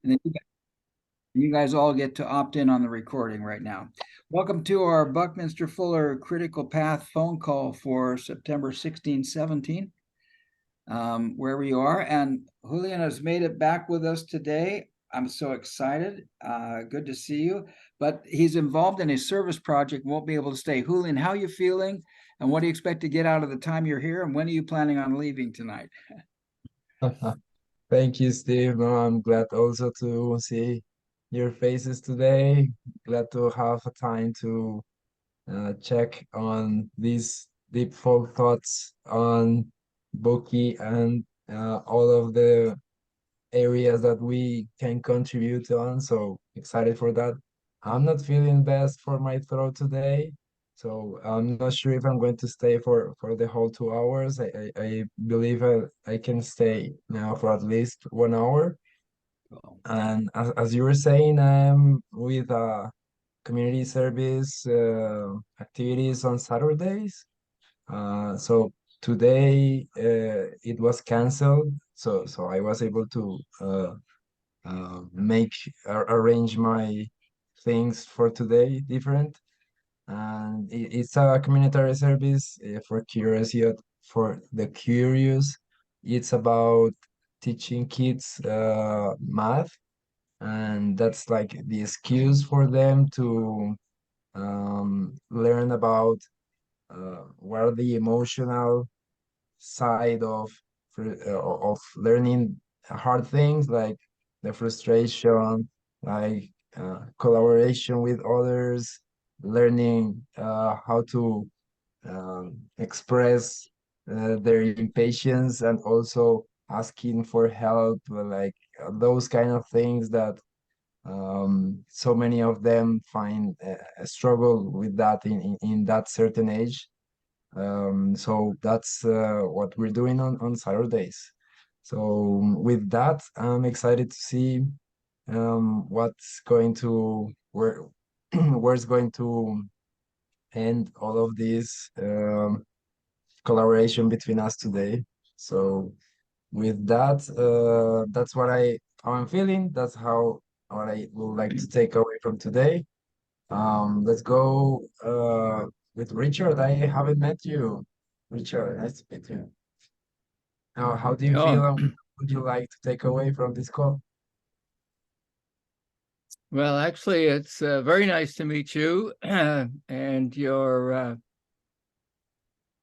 And then you guys all get to opt in on the recording right now. Welcome to our Buckminster Fuller Critical Path phone call for September 16, 17, wherever you are. And Julian has made it back with us today. I'm so excited. Good to see you. But he's involved in a service project, won't be able to stay. Julian, how are you feeling? And what do you expect to get out of the time you're here? And when are you planning on leaving tonight? Thank you, Steve. No, I'm glad also to see your faces today. Glad to have a time to check on these deep folk thoughts on Buki and all of the areas that we can contribute on. So excited for that. I'm not feeling best for my throat today, so I'm not sure if I'm going to stay for the whole 2 hours. I believe I can stay now for at least 1 hour. And as you were saying, I'm with community service activities on Saturdays. So today it was canceled, so I was able to make arrange my things for today different. And it's a communitary service for the curious. It's about teaching kids math, and that's like the excuse for them to learn about what are the emotional side of learning hard things like the frustration, like collaboration with others, learning how to express their impatience and also asking for help, like those kind of things that so many of them find a struggle with that in that certain age. So that's what we're doing on Saturdays. So with that, I'm excited to see what's going to where it's going to end all of this collaboration between us today. So with that, that's how I'm feeling. That's how what I would like to take away from today. Let's go with Richard. I haven't met you. Richard, nice to meet you. How do you Oh, feel and what would you like to take away from this call? well, actually, it's very nice to meet you, and your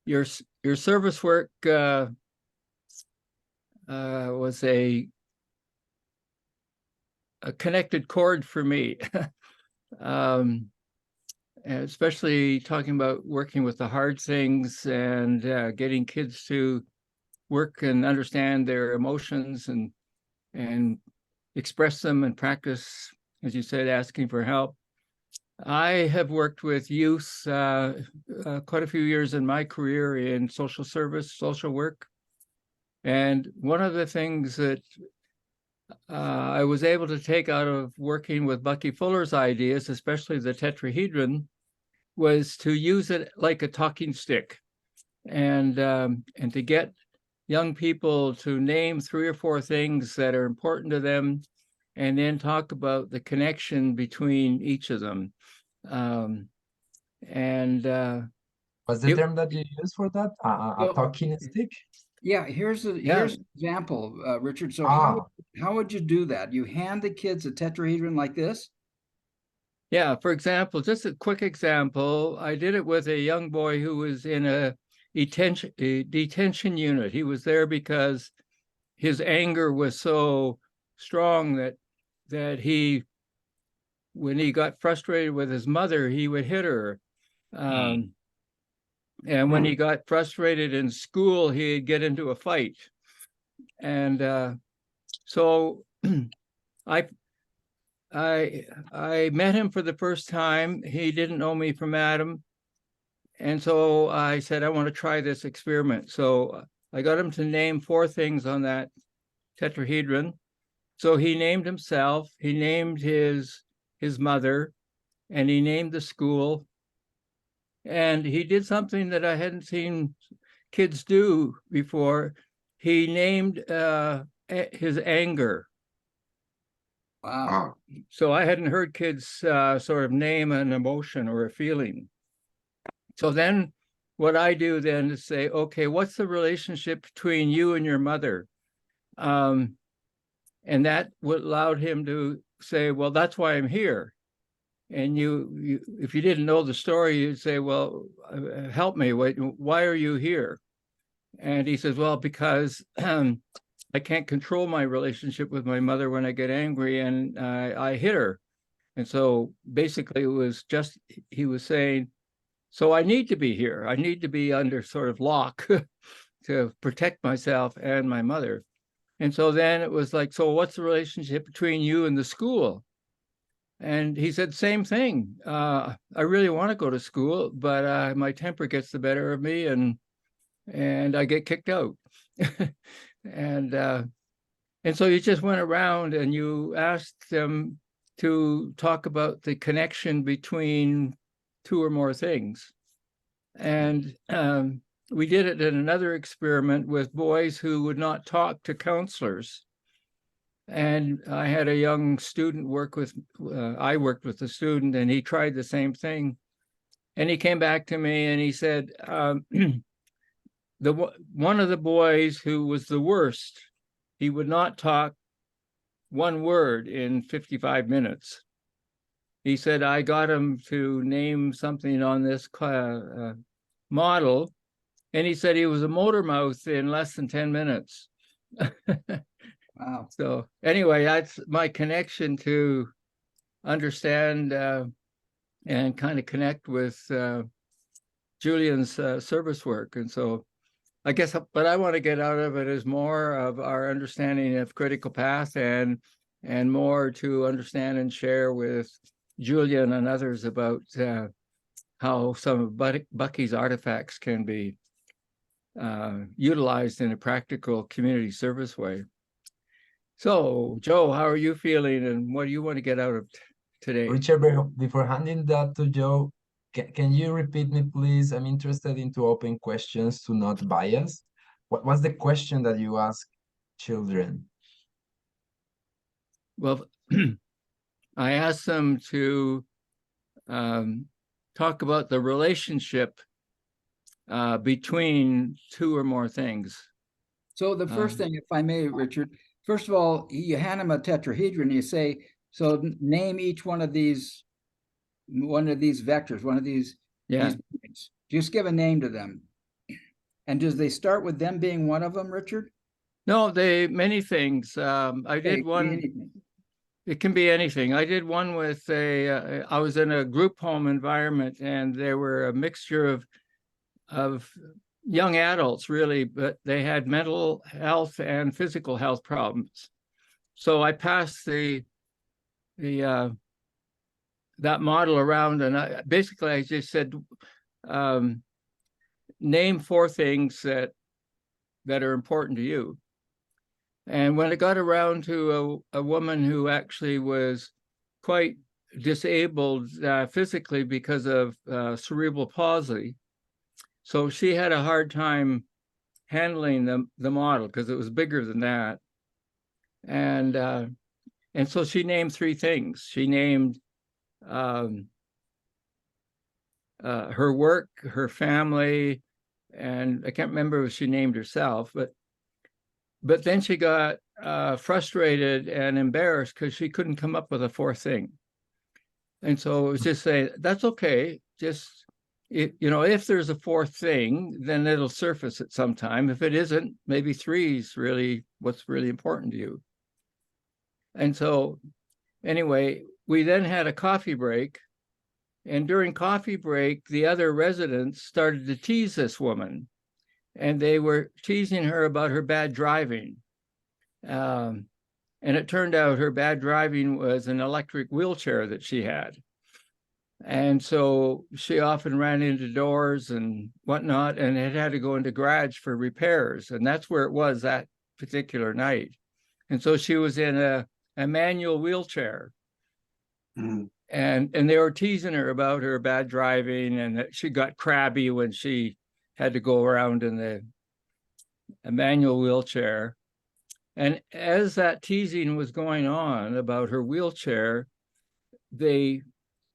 your service work was a connected chord for me, um, especially talking about working with the hard things and getting kids to work and understand their emotions and express them and practice, as you said, asking for help. I have worked with youth quite a few years in my career in social service, social work. And one of the things that I was able to take out of working with Bucky Fuller's ideas, especially the tetrahedron, was to use it like a talking stick, and to get young people to name 3 or 4 things that are important to them, and then talk about the connection between each of them. Um, and What's the it, term that you use for that? A Well, talking stick? yeah, yeah, here's an example, Richard. So Ah, how would you do that? You hand the kids a tetrahedron like this? yeah. For example, just a quick example, I did it with a young boy who was in a detention unit. He was there because his anger was so strong that he, when he got frustrated with his mother, he would hit her. Um, and when he got frustrated in school, he'd get into a fight. And so I I met him for the first time. He didn't know me from Adam, and so I said I want to try this experiment. So I got him to name 4 things on that tetrahedron. So he named himself, he named his mother, and he named the school. And he did something that I hadn't seen kids do before. He named his anger. Wow. So I hadn't heard kids sort of name an emotion or a feeling. So then what I do then is say, okay, what's the relationship between you and your mother? And that allowed him to say, well, that's why I'm here. And you if you didn't know the story, you'd say, well, help me. Why are you here? And he says, well, because I can't control my relationship with my mother when I get angry, and I hit her. And so basically it was just, he was saying, so I need to be here. I need to be under sort of lock to protect myself and my mother. And so then it was like, so what's the relationship between you and the school? And he said, same thing. I really want to go to school, but my temper gets the better of me, and I get kicked out. and so you just went around and you asked them to talk about the connection between two or more things. And we did it in another experiment with boys who would not talk to counselors. And I had a young student work with, I worked with a student, and he tried the same thing. And he came back to me and he said, one of the boys who was the worst, he would not talk one word in 55 minutes. He said, I got him to name something on this model, and he said he was a motor mouth in less than 10 minutes. Wow. So anyway, that's my connection to understand and kind of connect with Julian's service work. And so I guess what I want to get out of it is more of our understanding of critical path, and more to understand and share with Julian and others about how some of Bucky's artifacts can be utilized in a practical community service way. So, Joe, how are you feeling, and what do you want to get out of today? Richard, before handing that to Joe, can you repeat me, please? I'm interested into open questions to not bias. What's the question that you ask children? Well, I asked them to talk about the relationship between two or more things. So the first thing, if I may, Richard, first of all, you hand them a tetrahedron, you say, so name each one of these vectors, one of these points. Just give a name to them. And does they start with them being one of them, Richard? No, many things. I did one. It can be anything. I did one with I was in a group home environment, and there were a mixture of young adults, really, but they had mental health and physical health problems. So I passed that model around, and I just said, name 4 things that are important to you. And when it got around to a woman who actually was quite disabled physically because of cerebral palsy, so she had a hard time handling the model because it was bigger than that. And so she named 3 things. She named her work, her family, and I can't remember if she named herself, but then she got frustrated and embarrassed because she couldn't come up with a 4th thing. And so it was just saying, that's okay. Just, if there's a 4th thing, then it'll surface at some time. If it isn't, maybe 3 is really what's really important to you. And so anyway, we then had a coffee break. And during coffee break, the other residents started to tease this woman. And they were teasing her about her bad driving. And it turned out her bad driving was an electric wheelchair that she had. And so she often ran into doors and whatnot, and it had to go into garage for repairs. And that's where it was that particular night. And so she was in a manual wheelchair. Mm. And they were teasing her about her bad driving, and that she got crabby when she had to go around in a manual wheelchair. And as that teasing was going on about her wheelchair, the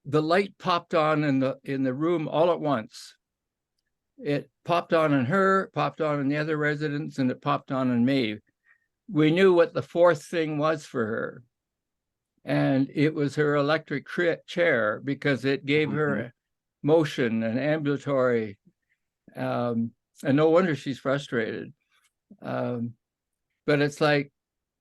light popped on in the room all at once. It popped on in her, popped on in the other residents, and it popped on in me. We knew what the fourth thing was for her. And it was her electric chair, because it gave her motion and ambulatory. And no wonder she's frustrated. But it's like,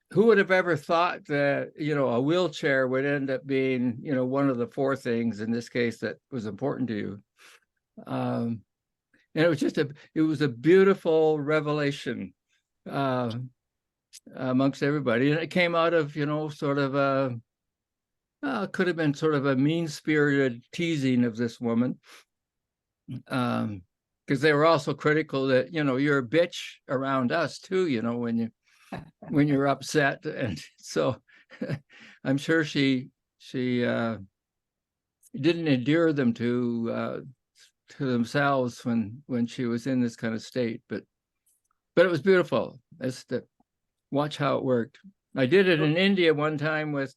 who would have ever thought that, a wheelchair would end up being, one of the four things in this case that was important to you. And it was just it was a beautiful revelation amongst everybody. And it came out of, sort of could have been sort of a mean-spirited teasing of this woman. Because they were also critical that, you're a bitch around us too, when you're upset. And so I'm sure she didn't endear them to themselves when she was in this kind of state, but it was beautiful. That's to watch how it worked. I did it in India one time with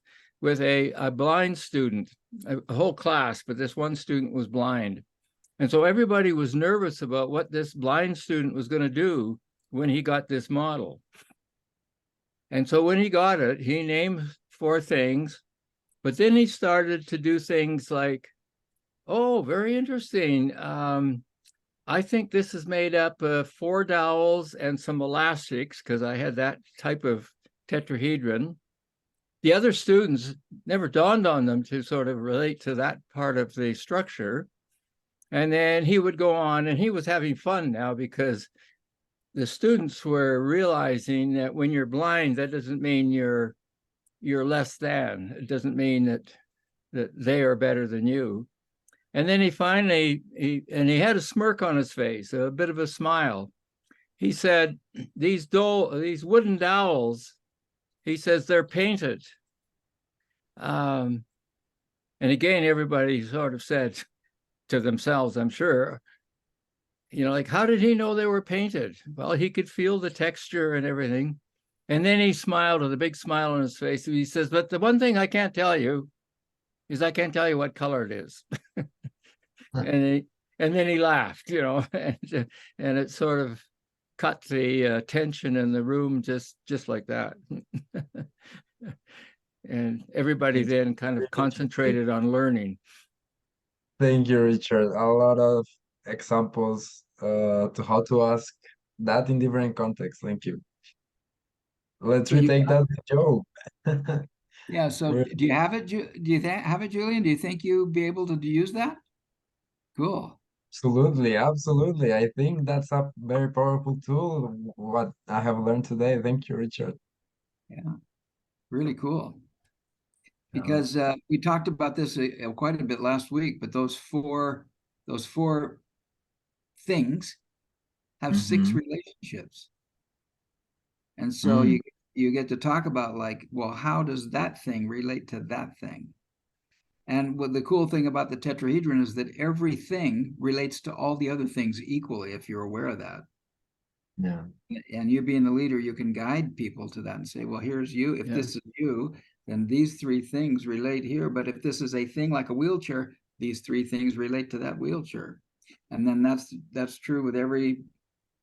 a blind student, a whole class, but this one student was blind. And so everybody was nervous about what this blind student was going to do when he got this model. And so when he got it, he named 4 things, but then he started to do things like, oh, very interesting. I think this is made up of 4 dowels and some elastics, because I had that type of tetrahedron. The other students never dawned on them to sort of relate to that part of the structure. And then he would go on, and he was having fun now, because the students were realizing that when you're blind, that doesn't mean you're less than. It doesn't mean that they are better than you. And then he finally, he had a smirk on his face, a bit of a smile. He said, these wooden dowels, he says, they're painted. And again, everybody sort of said to themselves, I'm sure, like, how did he know they were painted? Well, he could feel the texture and everything. And then he smiled with a big smile on his face. He says, but the one thing I can't tell you is I can't tell you what color it is. And then he laughed, and it sort of cut the tension in the room just like that. And everybody then kind of concentrated on learning. Thank you, Richard. A lot of examples to how to ask that in different contexts. Thank you. Let's retake that joke. Yeah. So do you have it? Do you have it, Julian? Do you think you'll be able to use that? Cool. Absolutely, absolutely. I think that's a very powerful tool, what I have learned today. Thank you, Richard. Yeah, really cool. Because we talked about this quite a bit last week, but those four things have 6 relationships. And so you get to talk about, like, well, how does that thing relate to that thing? And what the cool thing about the tetrahedron is that everything relates to all the other things equally, if you're aware of that. Yeah. And you being the leader, you can guide people to that and say, well, here's you. If this is you, then these 3 things relate here. But if this is a thing like a wheelchair, these 3 things relate to that wheelchair. And then that's true with every,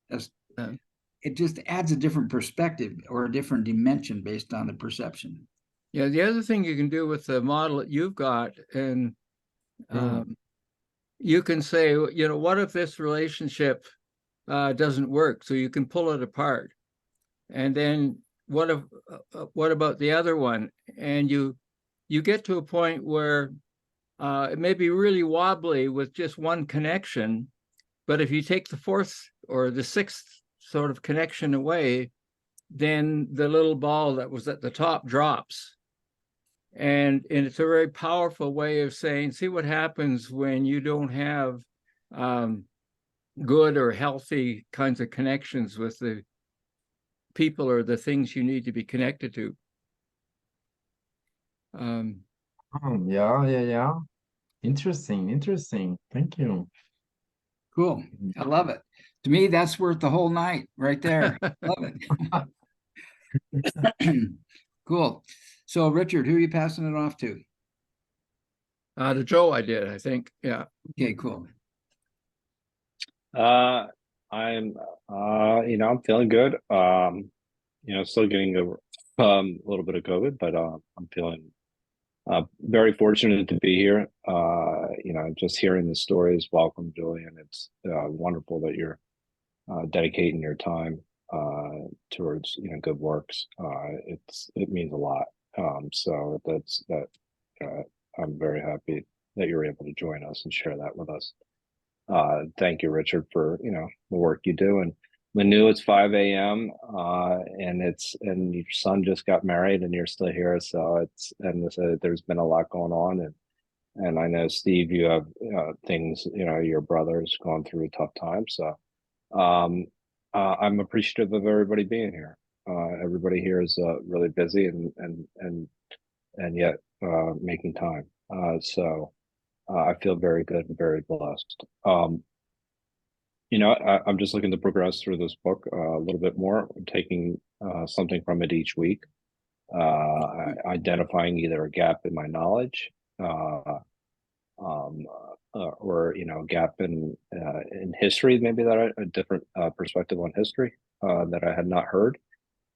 it just adds a different perspective or a different dimension based on the perception. Yeah, the other thing you can do with the model that you've got, and you can say, what if this relationship doesn't work? So you can pull it apart. And then what about the other one? And you get to a point where it may be really wobbly with just one connection, but if you take the 4th or the 6th sort of connection away, then the little ball that was at the top drops. And it's a very powerful way of saying, see what happens when you don't have good or healthy kinds of connections with the people or the things you need to be connected to. Yeah. Interesting. Thank you. Cool. I love it. To me, that's worth the whole night right there. Love it. Cool. So Richard, who are you passing it off to? To Joe, I did, I think. Yeah. Okay, cool. I'm I'm feeling good. Still getting a little bit of COVID, but I'm feeling very fortunate to be here. Just hearing the stories. Welcome, Julian. It's wonderful that you're dedicating your time towards good works. It means a lot. So that's that. I'm very happy that you're able to join us and share that with us. Thank you, Richard, for the work you do. And Manu, it's 5 a.m. And your son just got married, and you're still here. So there's been a lot going on, and I know, Steve, you have things. Your brother's gone through a tough time. So I'm appreciative of everybody being here. Everybody here is really busy and yet making time. So I feel very good and very blessed. I'm just looking to progress through this book a little bit more, taking something from it each week, identifying either a gap in my knowledge, or a gap in history, maybe a different perspective on history that I had not heard.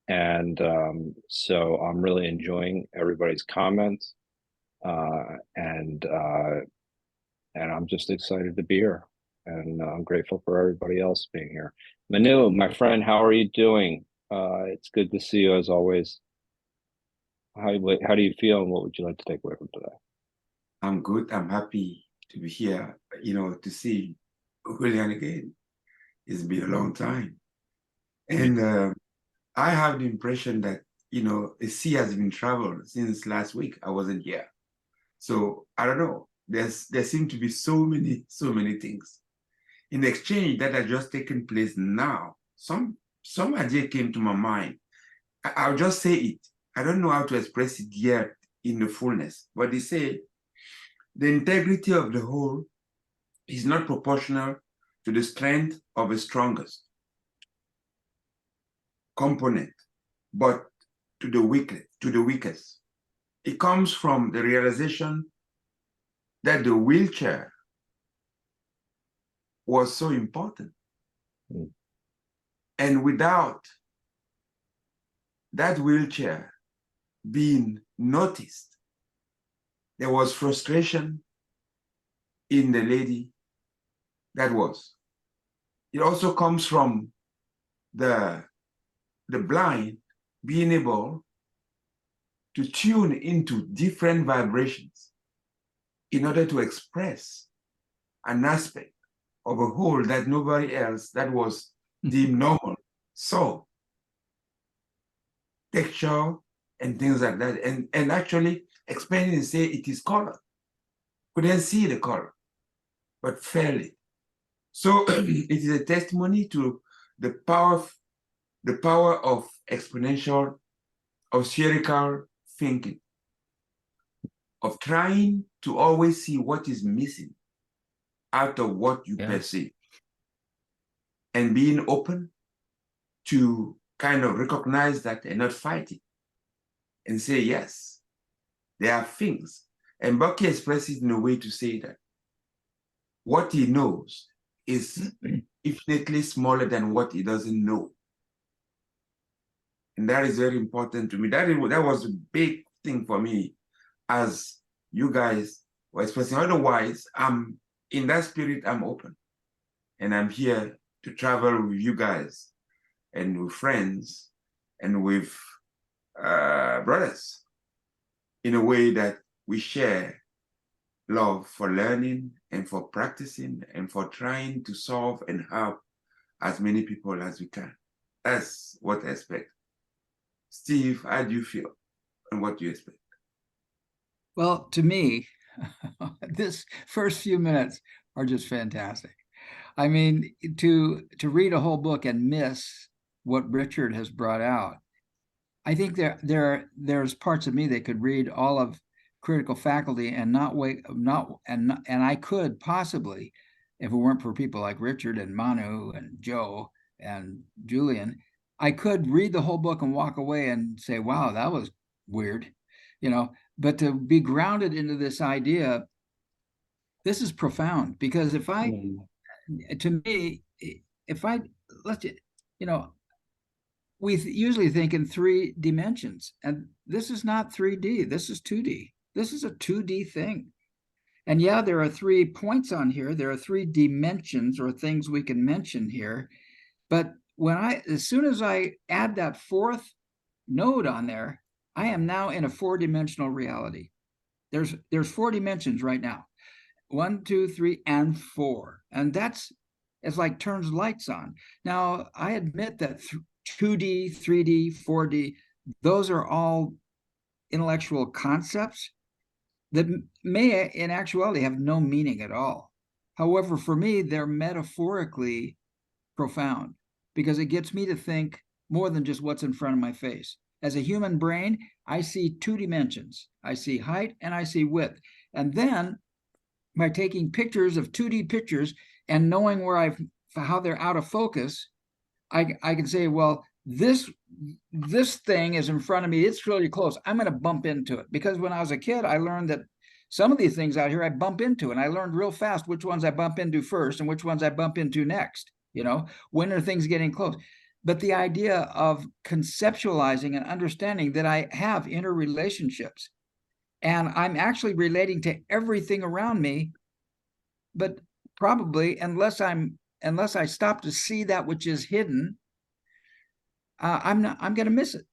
And so I'm really enjoying everybody's comments, and I'm just excited to be here. And I'm grateful for everybody else being here. Manu, my friend, how are you doing? It's good to see you as always. How do you feel, and what would you like to take away from today? I'm good. I'm happy to be here, to see Julián again. It's been a long time. And I have the impression that, a sea has been traveled since last week. I wasn't here. So I don't know. There seem to be so many things. In the exchange that has just taken place now, some idea came to my mind. I'll just say it. I don't know how to express it yet in the fullness, but they say the integrity of the whole is not proportional to the strength of the strongest component, but to the weakest. It comes from the realization that the wheelchair was so important. Mm. And without that wheelchair being noticed, there was frustration in the lady that was. It also comes from the blind being able to tune into different vibrations in order to express an aspect of a whole that nobody else that was deemed normal saw. Texture and things like that, and actually explaining and say it is color. Couldn't see the color, but felt it. So it is a testimony to the power of exponential, of spherical thinking, of trying to always see what is missing out of what you perceive, and being open to kind of recognize that and not fight it, and say, yes, there are things. And Bucky expresses in a way to say that what he knows is infinitely smaller than what he doesn't know. And that is very important to me. That was a big thing for me as you guys were expressing. Otherwise, in that spirit, I'm open. And I'm here to travel with you guys and with friends and with brothers in a way that we share love for learning and for practicing and for trying to solve and help as many people as we can. That's what I expect. Steve, how do you feel and what do you expect? Well, to me, this first few minutes are just fantastic. I mean, to read a whole book and miss what Richard has brought out, I think there's parts of me that could read all of Critical Faculty and and I could possibly, if it weren't for people like Richard and Manu and Joe and Julian, I could read the whole book and walk away and say, wow, that was weird, you know, but to be grounded into this idea, this is profound, because if I, to me, if I, let's, you know, we usually think in 3 dimensions, and this is not 3D, this is 2D. This is a 2D thing. And yeah, there are 3 points on here. There are 3 dimensions or things we can mention here. But as soon as I add that 4th node on there, I am now in a 4-dimensional reality. There's 4 dimensions right now. 1, 2, 3, and 4. And it's like turns lights on. Now, I admit that 2D, 3D, 4D, those are all intellectual concepts that may in actuality have no meaning at all. However, for me, they're metaphorically profound, because it gets me to think more than just what's in front of my face. As a human brain, I see 2 dimensions. I see height and I see width. And then by taking pictures of 2D pictures and knowing how they're out of focus, I can say, well, this thing is in front of me. It's really close. I'm going to bump into it. Because when I was a kid, I learned that some of these things out here I bump into, and I learned real fast which ones I bump into first and which ones I bump into next. You know, when are things getting close? But the idea of conceptualizing and understanding that I have interrelationships, and I'm actually relating to everything around me, but probably unless I stop to see that which is hidden, I'm going to miss it,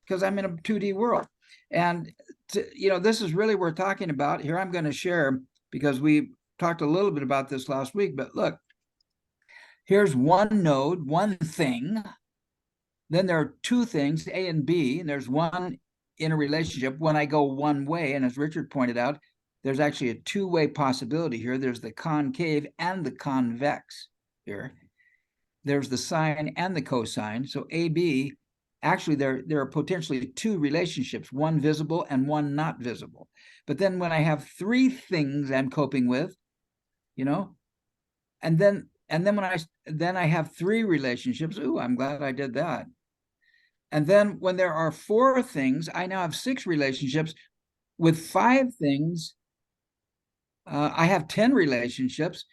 because I'm in a 2D world. And this is really what we're talking about here. I'm going to share, because we talked a little bit about this last week, but look, here's one node, one thing. Then there are 2 things, A and B, and there's one in a relationship when I go one way. And as Richard pointed out, there's actually a 2-way possibility here. There's the concave and the convex here. There's the sine and the cosine. So AB, actually there are potentially 2 relationships, one visible and one not visible. But then when I have 3 things I'm coping with, and then when I have 3 relationships, ooh, I'm glad I did that. And then when there are 4 things, I now have 6 relationships. With 5 things, I have 10 relationships.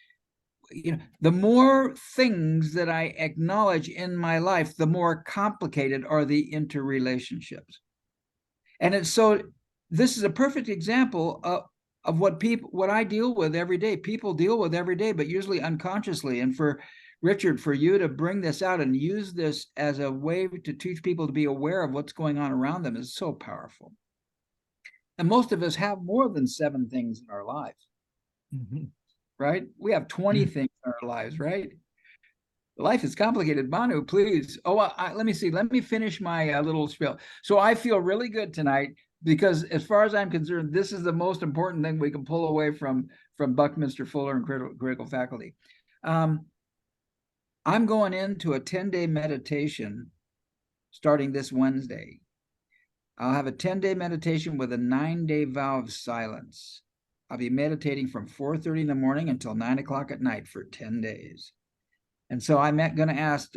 The more things that I acknowledge in my life, the more complicated are the interrelationships. And this is a perfect example of what I deal with every day. People deal with every day, but usually unconsciously. And for Richard, for you to bring this out and use this as a way to teach people to be aware of what's going on around them is so powerful. And most of us have more than 7 things in our lives. Mm-hmm. Right? We have 20 things in our lives, right? Life is complicated. Manu, please. Oh, let me see. Let me finish my little spiel. So I feel really good tonight, because as far as I'm concerned, this is the most important thing we can pull away from Buckminster Fuller and critical faculty. I'm going into a 10-day meditation starting this Wednesday. I'll have a 10-day meditation with a 9-day vow of silence. I'll be meditating from 4:30 in the morning until 9 o'clock at night for 10 days. And so I'm going to ask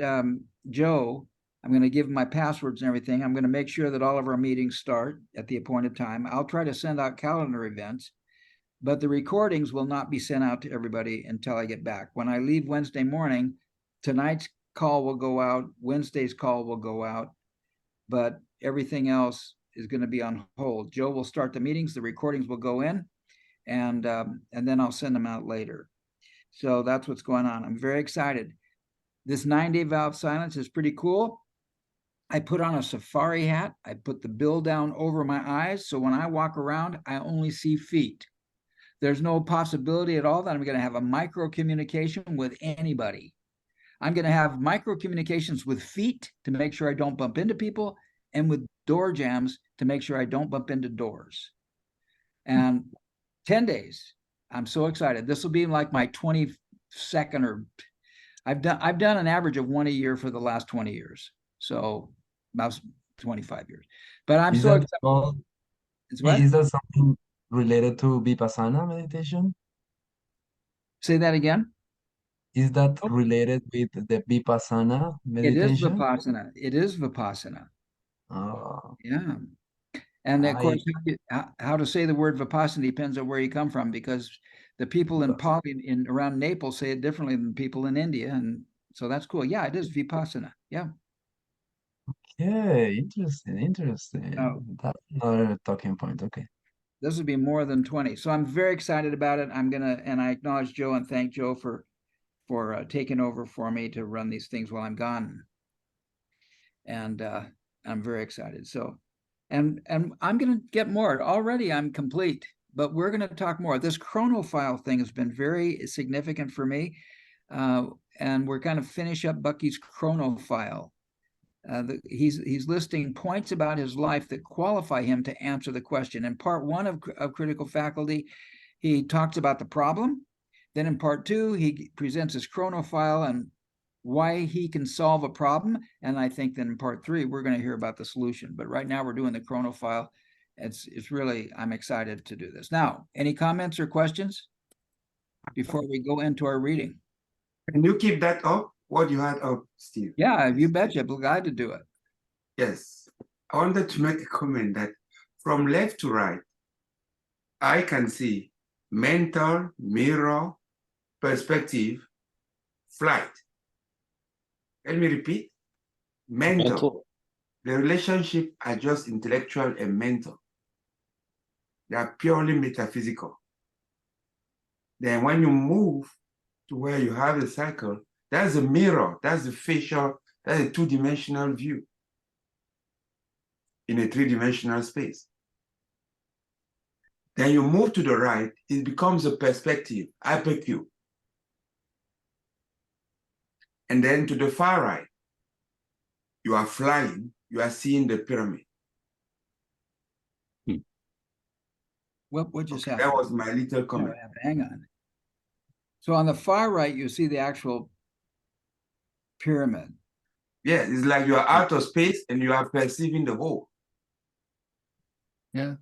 Joe, I'm going to give him my passwords and everything. I'm going to make sure that all of our meetings start at the appointed time. I'll try to send out calendar events, but the recordings will not be sent out to everybody until I get back. When I leave Wednesday morning, tonight's call will go out, Wednesday's call will go out, but everything else is going to be on hold. Joe will start the meetings, the recordings will go in, and then I'll send them out later. So that's what's going on. I'm very excited. This 9-day vow of silence is pretty cool. I put on a safari hat. I put the bill down over my eyes, so when I walk around, I only see feet. There's no possibility at all that I'm going to have a micro communication with anybody. I'm going to have micro communications with feet to make sure I don't bump into people, and with door jams to make sure I don't bump into doors. And 10 days. I'm so excited. This will be like my 22nd, or I've done an average of 1 a year for the last 20 years. So about 25 years. But I'm so excited. Is that something related to Vipassana meditation? Say that again? is that Oh. related with the Vipassana It is meditation? Vipassana. It is Vipassana. Oh, Yeah. And of I course, how to say the word Vipassana depends on where you come from, because the people in Pali in around Naples say it differently than people in India. And so that's cool. Yeah, it is Vipassana. Yeah. okay, interesting. Oh, That's another talking point. Okay. this would be more than 20. So I'm very excited about it. And I acknowledge Joe and thank Joe for taking over for me to run these things while I'm gone. And I'm very excited. So, and I'm going to get more. Already I'm complete, but we're going to talk more. This Chronofile thing has been very significant for me. And we're kind of finish up Bucky's Chronofile. He's listing points about his life that qualify him to answer the question. In part one of Critical Faculty, he talks about the problem. Then in part two, he presents his Chronofile and why he can solve a problem. And I think then in part three, we're going to hear about the solution. But right now we're doing the Chronofile. It's really, I'm excited to do this. Now, any comments or questions before we go into our reading? Can you keep that up? What you had up, Steve? Yeah, you betcha. I'm glad to do it. Yes. I wanted to make a comment that from left to right, I can see mental, mirror, perspective, flight. Let me repeat. Mental. The relationship are just intellectual and mental. They are purely metaphysical. Then when you move to where you have the cycle, that's a mirror, that's the facial, that's a two-dimensional view in a three-dimensional space. Then you move to the right, it becomes a perspective, hypercube. And then to the far right, you are flying, you are seeing the pyramid. What just happened? That was my little comment. Hang on. So on the far right, you see the actual pyramid. Yeah, it's like you are out of space and you are perceiving the whole. Yeah.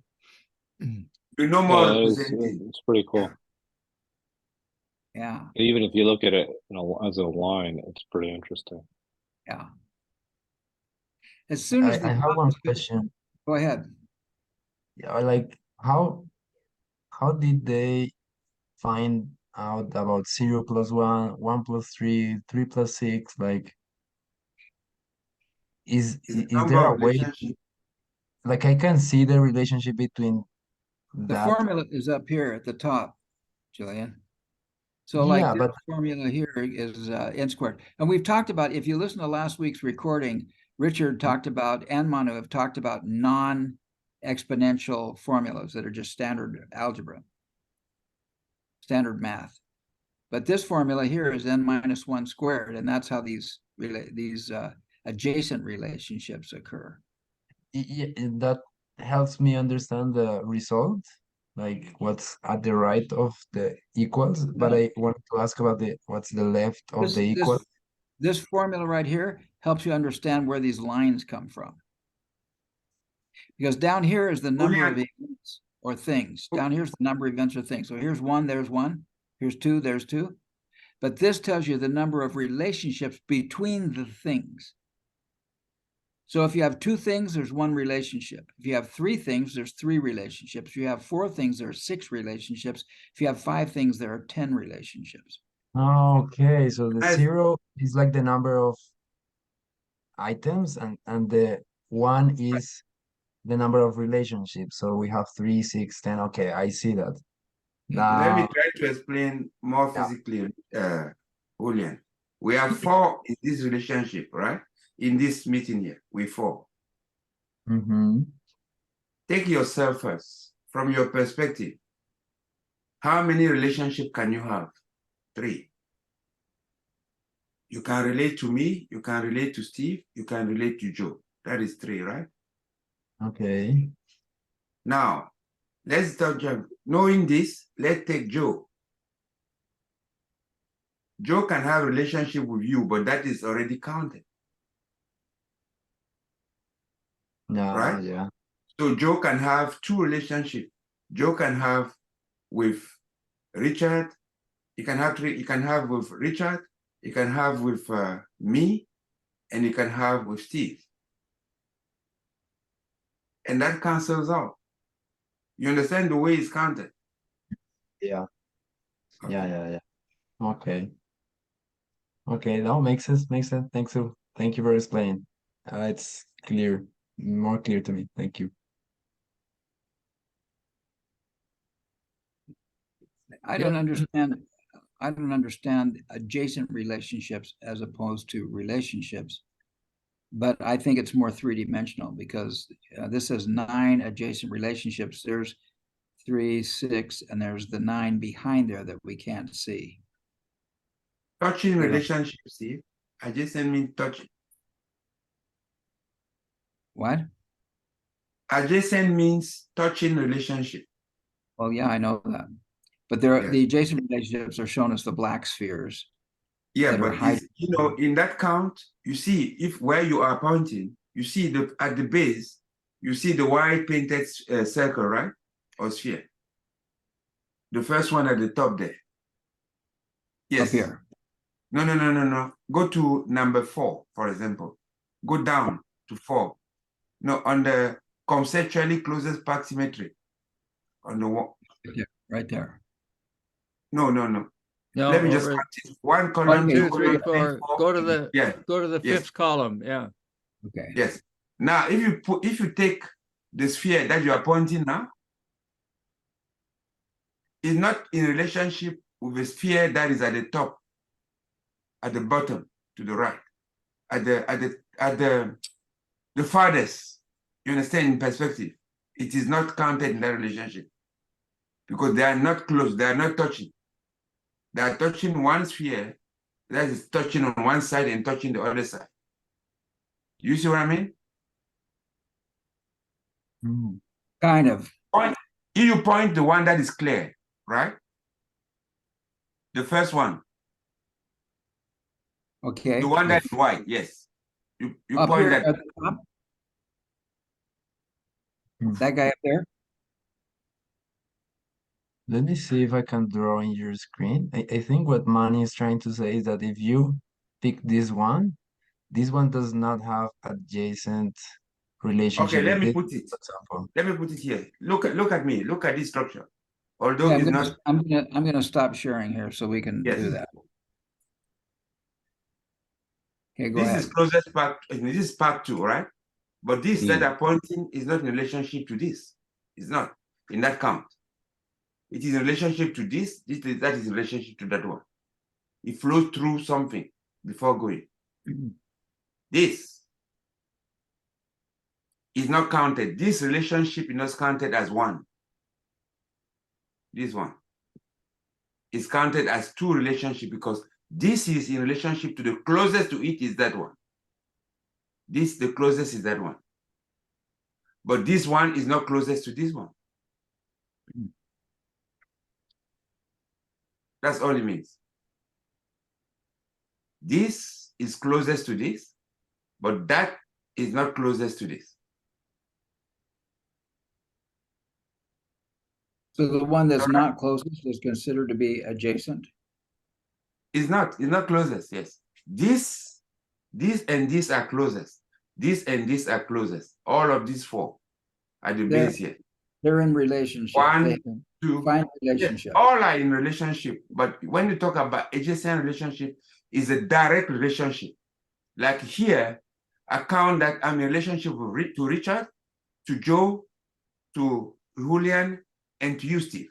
You're no more Yeah, representing. it's pretty cool. Yeah, Even if you look at it as a line, it's pretty interesting. yeah. As soon as I have one question. Go ahead. Yeah, like how did they find out about 0 plus 1, 1 plus 3, 3 plus 6? Like, is Number there a of way relationship. like I can see the relationship between The that? formula is up here at the top, Julian. So like Yeah, this but formula here is n squared. And we've talked about, if you listen to last week's recording, Richard talked about, and Manu have talked about non-exponential formulas that are just standard algebra, standard math. But this formula here is n minus 1 squared, and that's how these adjacent relationships occur. that helps me understand the result, like what's at the right of the equals. But I wanted to ask about what's the left of the equal. This formula right here helps you understand where these lines come from. Because down here is the number of events or things. Down here's the number of events or things. So here's 1, there's 1. Here's 2, there's 2. But this tells you the number of relationships between the things. So if you have 2 things, there's 1 relationship. If you have 3 things, there's 3 relationships. If you have 4 things, there are 6 relationships. If you have 5 things, there are 10 relationships. Okay, so the 0 is like the number of items, and the 1 is the number of relationships. So we have 3, 6, 10. Okay, I see that. Let me Now, try to explain more physically, Julian. We have 4 in this relationship, right? In this meeting here, we 4. Take yourself first, from your perspective. How many relationships can you have? 3. You can relate to me, you can relate to Steve, you can relate to Joe. That is 3, right? okay. Now, let's start. Knowing this, let's take Joe. Joe can have a relationship with you, but that is already counted. Yeah, right? yeah. So Joe can have 2 relationships. Joe can have with Richard You can have three. You can have with Richard. You can have with me, and you can have with Steve. And that cancels out. You understand the way it's counted? Yeah. Okay. Yeah. Okay. Okay, that makes sense. Makes sense. Thank you for explaining. It's clear, more clear to me. Thank you. I don't understand. I don't understand adjacent relationships as opposed to relationships, but I think it's more three-dimensional because this has 9 adjacent relationships. There's 3, 6, and there's the 9 behind there that we can't see. Touching You know. relationship, Steve. Adjacent means touching. What? Adjacent means touching relationship. Well, yeah, I know that. But there, Yes. the adjacent relationships are shown as the black spheres. Yeah, that are but hiding. you know, in that count, you see if where you are pointing, you see the at the base, you see the white painted circle, right? Or sphere. The first one at the top there. Yes. Up here. No. Go to number 4, for example. Go down to 4. No, on the conceptually closest path symmetry. On the wall. Right there. No. No, Let me just over practice. 1 column, 1, 2, 3, column, 4. 4. Go to the Yeah. go to the Yes. 5th column. Yeah. Okay. Yes. Now, if you take the sphere that you are pointing now, it's not in relationship with the sphere that is at the top, at the bottom, to the right, at the farthest. You understand in perspective. It is not counted in that relationship because they are not close. They are not touching. They are touching one sphere that is touching on one side and touching the other side. You see what I mean? Kind of. If you point the one that is clear, right? The first one. Okay. The one that is white, yes. You up point here that. at the top. That guy up there. Let me see if I can draw in your screen. I think what Manny is trying to say is that if you pick this one does not have adjacent relationship Okay, let with me this, put it. for example. Let me put it here. Look at me. Look at this structure. Although Yeah, it's not. I'm gonna stop sharing here so we can Yes. do that. Okay, go This ahead. is closest part. This is part 2, right? But this that Yeah. I'm pointing is not in relationship to this. It's not in that count. It is in relationship to this. That is in relationship to that one. It flows through something before going. This is not counted. This relationship is not counted as one. This one is counted as 2 relationship because this is in relationship to the closest to it is that one. This, the closest is that one. But this one is not closest to this one. That's all it means. This is closest to this, but that is not closest to this. So the one that's not closest is considered to be adjacent. It's not closest, yes. This and this are closest. This and this are closest. All of these 4 at the base here. They're in relationship. 1, 2, find yes, relationship. all are in relationship. But when you talk about adjacent relationship, is a direct relationship. Like here, I count that I'm in relationship with to Richard, to Joe, to Julián, and to you, Steve.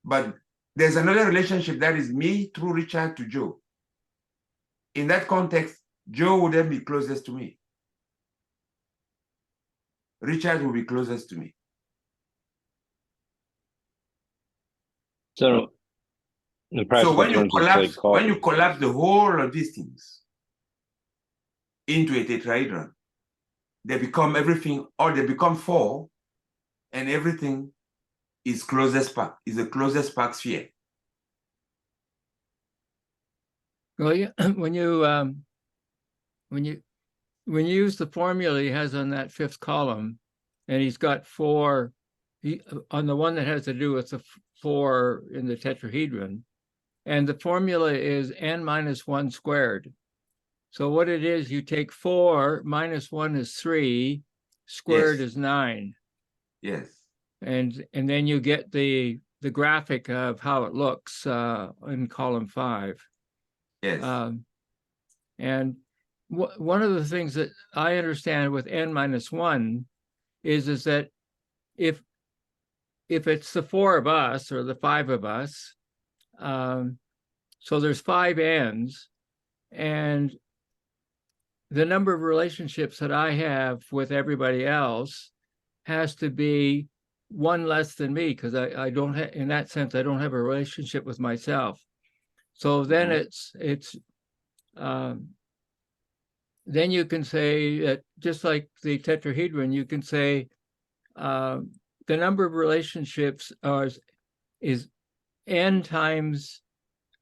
But there's another relationship that is me through Richard to Joe. In that context, Joe would then be closest to me. Richard will be closest to me. So in So practical when you terms, it's like collapse the whole of these things into a tetrahedron, they become everything, or they become 4, and everything is closest path, is the closest path sphere. Well, yeah, when you use the formula he has on that 5th column, and he's got 4 on the one that has to do with the 4 in the tetrahedron, And the formula is n minus 1 squared. So what it is, you take 4 minus 1 is 3, squared Yes. is 9. Yes. And then you get the graphic of how it looks in column 5. Yes. And one of the things that I understand with n minus 1 is that if it's the 4 of us or the 5 of us, so there's 5 n's, and the number of relationships that I have with everybody else has to be 1 less than me, because I don't have, in that sense, I don't have a relationship with myself. So then then you can say that, just like the tetrahedron, you can say the number of relationships is n times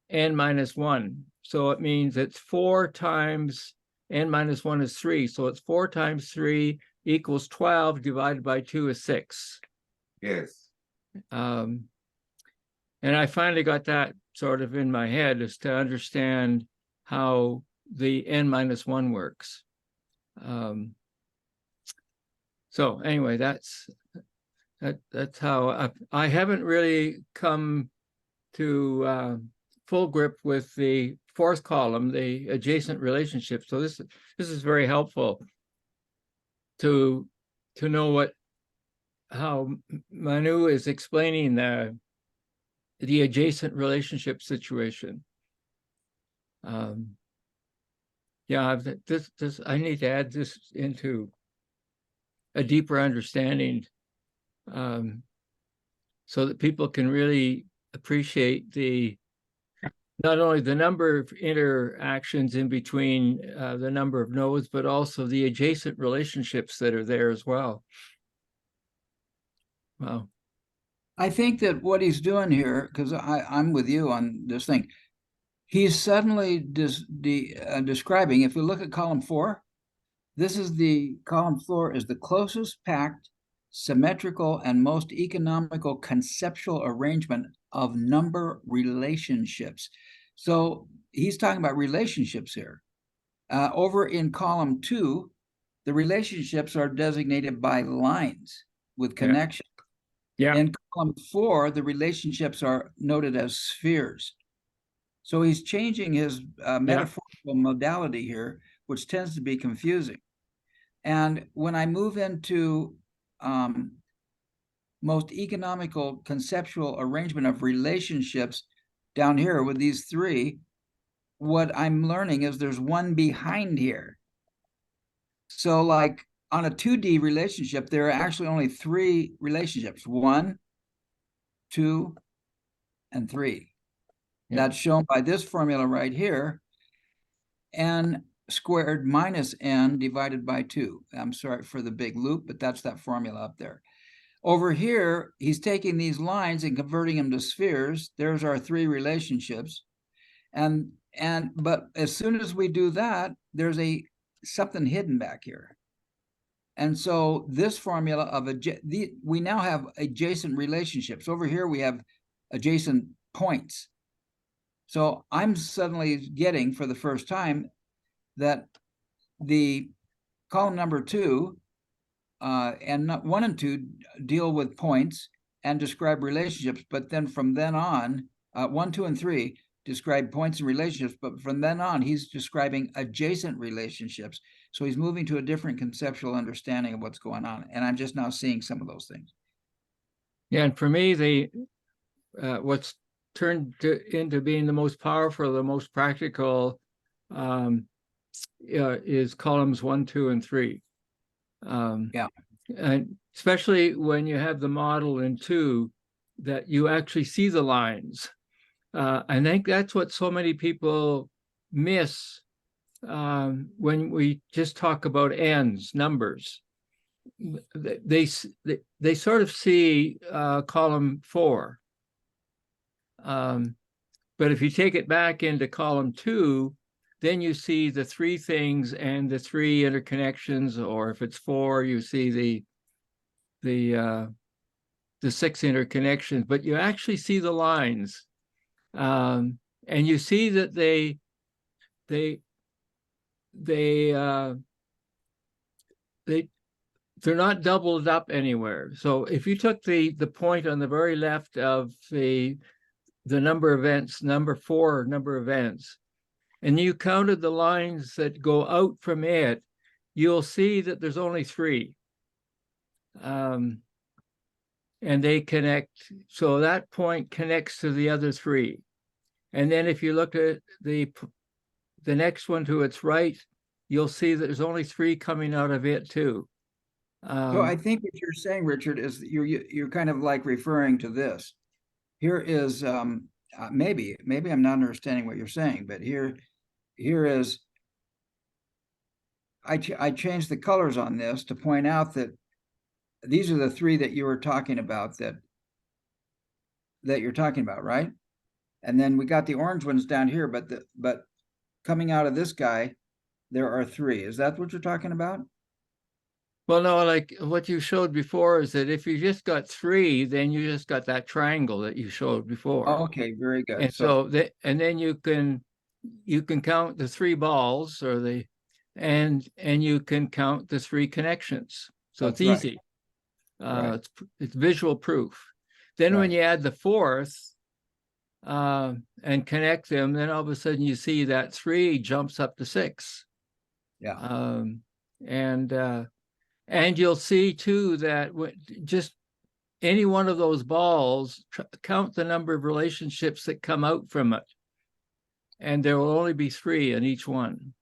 n minus 1. So it means it's 4 times n minus 1 is 3. So it's 4 times 3 equals 12, divided by 2 is 6. Yes. And I finally got that sort of in my head, is to understand how the n minus 1 works. So anyway, that's how I haven't really come to full grip with the 4th column, the adjacent relationship. So this is very helpful to know how Manu is explaining the adjacent relationship situation. Yeah, this I need to add this into a deeper understanding, so that people can really appreciate not only the number of interactions in between the number of nodes, but also the adjacent relationships that are there as well. Wow. I think that what he's doing here, because I'm with you on this thing, he's suddenly describing, if we look at column 4, this is column 4 is the closest packed, symmetrical, and most economical conceptual arrangement of number relationships. So he's talking about relationships here. Over in column 2, the relationships are designated by lines with connection. Yeah. In column 4, the relationships are noted as spheres. So he's changing his metaphorical modality here, which tends to be confusing. And when I move into most economical conceptual arrangement of relationships down here with these 3, what I'm learning is there's one behind here. So like on a 2D relationship, there are actually only 3 relationships: 1, 2, and 3. Yeah. That's shown by this formula right here, n squared minus n divided by 2. I'm sorry for the big loop, but that's that formula up there. Over here, he's taking these lines and converting them to spheres. There's our 3 relationships. But as soon as we do that, there's something hidden back here. And so this formula of we now have adjacent relationships. Over here, we have adjacent points. So I'm suddenly getting, for the first time, that the column number 2 and 1 and 2 deal with points and describe relationships, but then from then on, 1, 2, and 3 describe points and relationships, but from then on, he's describing adjacent relationships. So he's moving to a different conceptual understanding of what's going on, and I'm just now seeing some of those things. Yeah, and for me, what's turned into being the most powerful, the most practical, is columns 1, 2, and 3. And especially when you have the model in 2, that you actually see the lines. I think that's what so many people miss when we just talk about n's, numbers. They sort of see column 4. But if you take it back into column 2, then you see the 3 things and the 3 interconnections, or if it's 4, you see the 6 interconnections, but you actually see the lines. and you see that they're not doubled up anywhere. So if you took the point on the very left of the number of events, number 4 number of events, and you counted the lines that go out from it, you'll see that there's only 3. And they connect, so that point connects to the other 3. And then if you look at the next one to its right, you'll see that there's only 3 coming out of it too. So I think what you're saying, Richard, is that you're kind of like referring to this. Here is maybe I'm not understanding what you're saying, but here is I changed the colors on this to point out that these are the 3 that you were talking about that you're talking about, right? And then we got the orange ones down here, but coming out of this guy, there are 3. Is that what you're talking about? Well, no, like what you showed before is that if you just got 3, then you just got that triangle that you showed before. Oh, okay, very good. And and then you can count the 3 balls and you can count the 3 connections. So it's easy. Right. It's visual proof. Then when you add the 4th and connect them, then all of a sudden you see that 3 jumps up to 6. Yeah. And you'll see too that just any one of those balls, count the number of relationships that come out from it. And there will only be 3 in each one.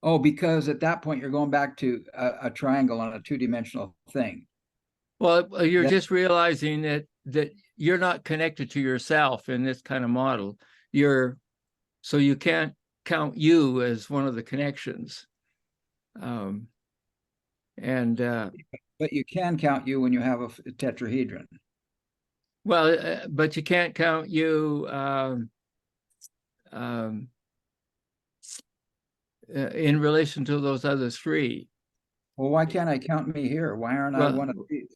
Oh, because at that point you're going back to a triangle on a 2-dimensional thing. Well, you're just realizing that you're not connected to yourself in this kind of model. So you can't count you as one of the connections. But you can count you when you have a tetrahedron. Well, but you can't count you in relation to those other 3. Well, why can't I count me here? Why aren't I one of these?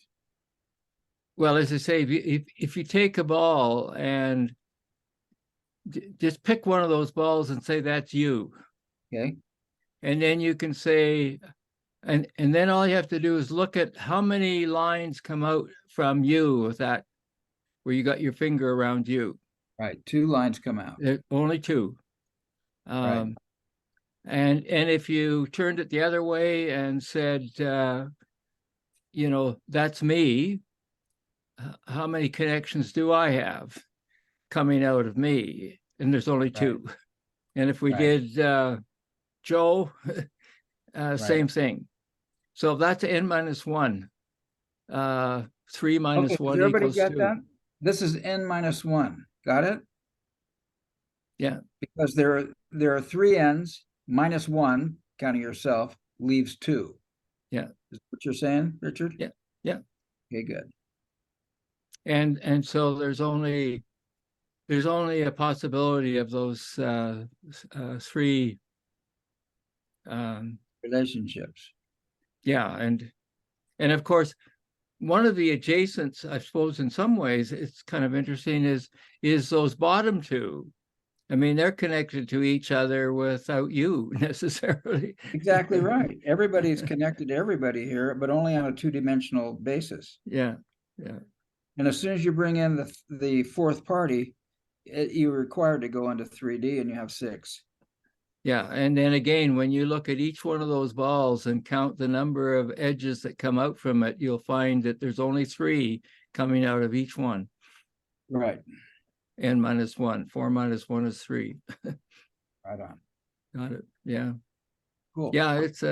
Well, as I say, if you take a ball and just pick one of those balls and say that's you. Okay. And then you can say, and then all you have to do is look at how many lines come out from you with that, where you got your finger around you. Right, 2 lines come out. Only 2. Right. And if you turned it the other way and said, that's me, how many connections do I have coming out of me? And there's only 2. And if we did Joe, same thing. So that's n-1. 3 minus 1 equals 2. That? This is n-1. Got it? Yeah. Because there are 3 n's, minus 1, counting yourself, leaves 2. Yeah. Is what you're saying, Richard? Yeah. Yeah. Okay, good. And so there's only a possibility of those 3 relationships. Yeah, and of course, one of the adjacents, I suppose, in some ways, it's kind of interesting, is those bottom 2. I mean, they're connected to each other without you necessarily. Exactly right. Everybody's connected to everybody here, but only on a 2-dimensional basis. Yeah, yeah. And as soon as you bring in the 4th party, you're required to go into 3D, and you have 6. Yeah, and then again, when you look at each one of those balls and count the number of edges that come out from it, you'll find that there's only 3 coming out of each one. Right. n-1. 4 minus 1 is 3. Right on. Got it. Yeah. Cool. Yeah, it's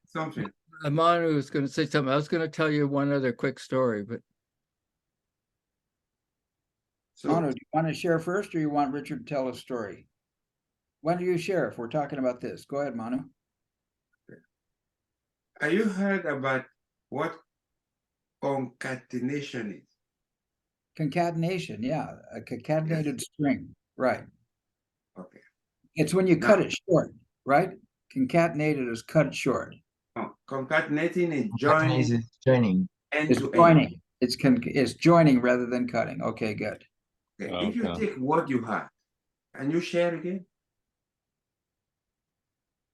Something. Manu was going to say something. I was going to tell you one other quick story, but. So, Manu, do you want to share first, or you want Richard to tell a story? When do you share if we're talking about this? Go ahead, Manu. have you heard about what concatenation is? Concatenation, yeah, a concatenated string, right? Okay. It's when you cut it short, right? Concatenated is cut short. Concatenating is joining Joining. end It's to end. joining. It's joining rather than cutting. Okay, good. Okay. If you Okay. take what you have, can you share again?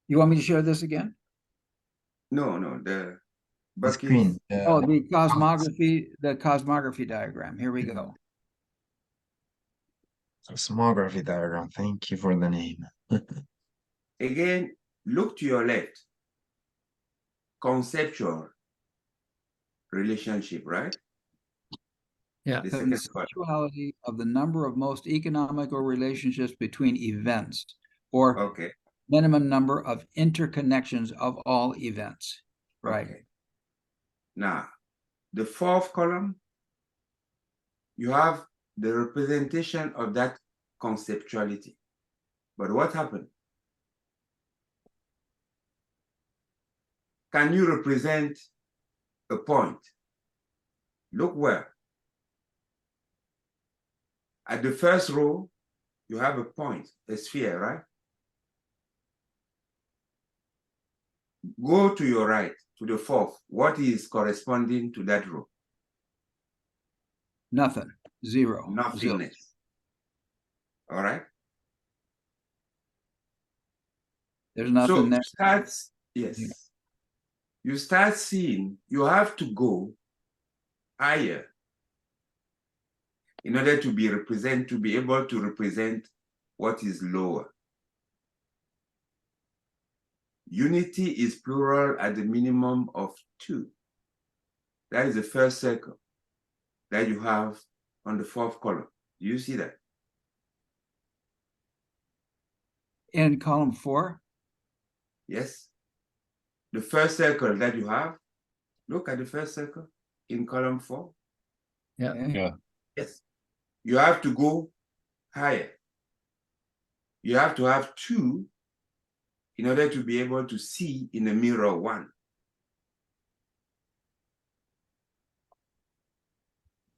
You want me to share this again? No, the The buckets. screen. Oh, the cosmography diagram. Here we go. Cosmography diagram. Thank you for the name. Again, look to your left. Conceptual relationship, right? Yeah. The second part. Conceptuality of the number of most economical relationships between events, or Okay. minimum number of interconnections of all events. Right. Okay. Now, the fourth column, you have the representation of that conceptuality. But what happened? Can you represent a point? Look where. At the first row, you have a point, a sphere, right? Go to your right, to the fourth. What is corresponding to that row? Nothing. Zero. Nothingness. All right? There's nothing So there. yes. Yeah. You start seeing you have to go higher in order to be able to represent what is lower. Unity is plural at the minimum of 2. That is the first circle that you have on the fourth column. Do you see that? In column 4? Yes. The first circle that you have, look at the first circle in column 4. Yeah. Okay. Yeah. Yes. You have to go higher. You have to have 2 in order to be able to see in the mirror 1.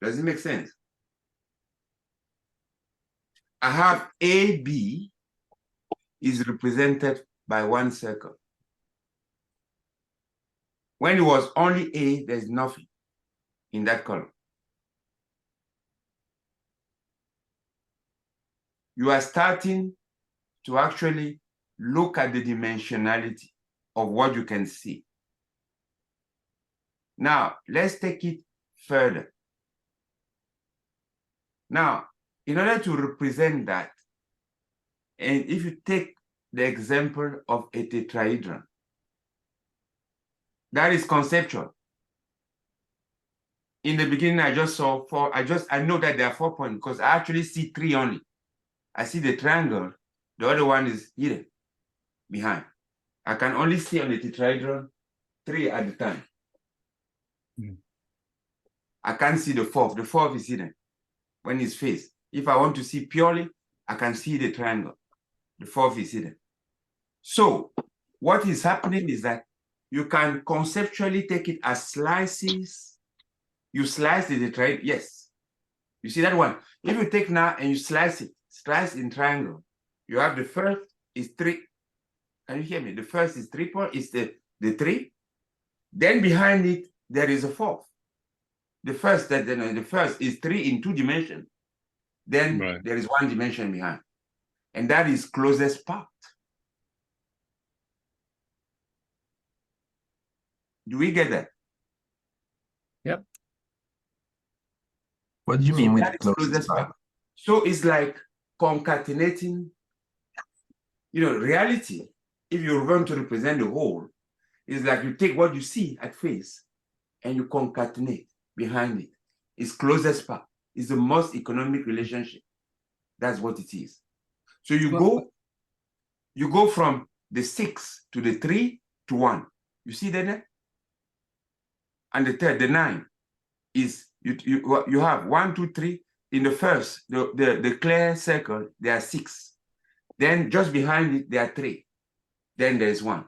Does it make sense? I have AB is represented by 1 circle. When it was only A, there's nothing in that column. You are starting to actually look at the dimensionality of what you can see. Now, let's take it further. Now, in order to represent that, and if you take the example of a tetrahedron, that is conceptual. In the beginning, I just saw 4. I know that there are 4 points because I actually see 3 only. I see the triangle. The other one is hidden behind. I can only see on the tetrahedron 3 at the time. I can't see the fourth. The fourth is hidden when it's faced. If I want to see purely, I can see the triangle. The fourth is hidden. So what is happening is that you can conceptually take it as slices. You slice the tetrahedron. Yes. You see that one? If you take now and you slice it, slice in triangle, you have the first is 3. Can you hear me? The first is 3 point, is the 3. Then behind it, there is a 4th. The first is 3 in 2 dimensions. Then there is 1 dimension behind. And that is closest part. Do we get that? Yep. What do you mean with that is closest part? So it's like concatenating, reality. If you want to represent the whole, it's like you take what you see at face and you concatenate behind it. It's closest part. It's the most economic relationship. That's what it is. So you go from the 6 to the 3 to 1. You see that there? And the third, the 9, is you have 1, 2, 3. In the first, the clear circle, there are 6. Then just behind it, there are 3. Then there's 1.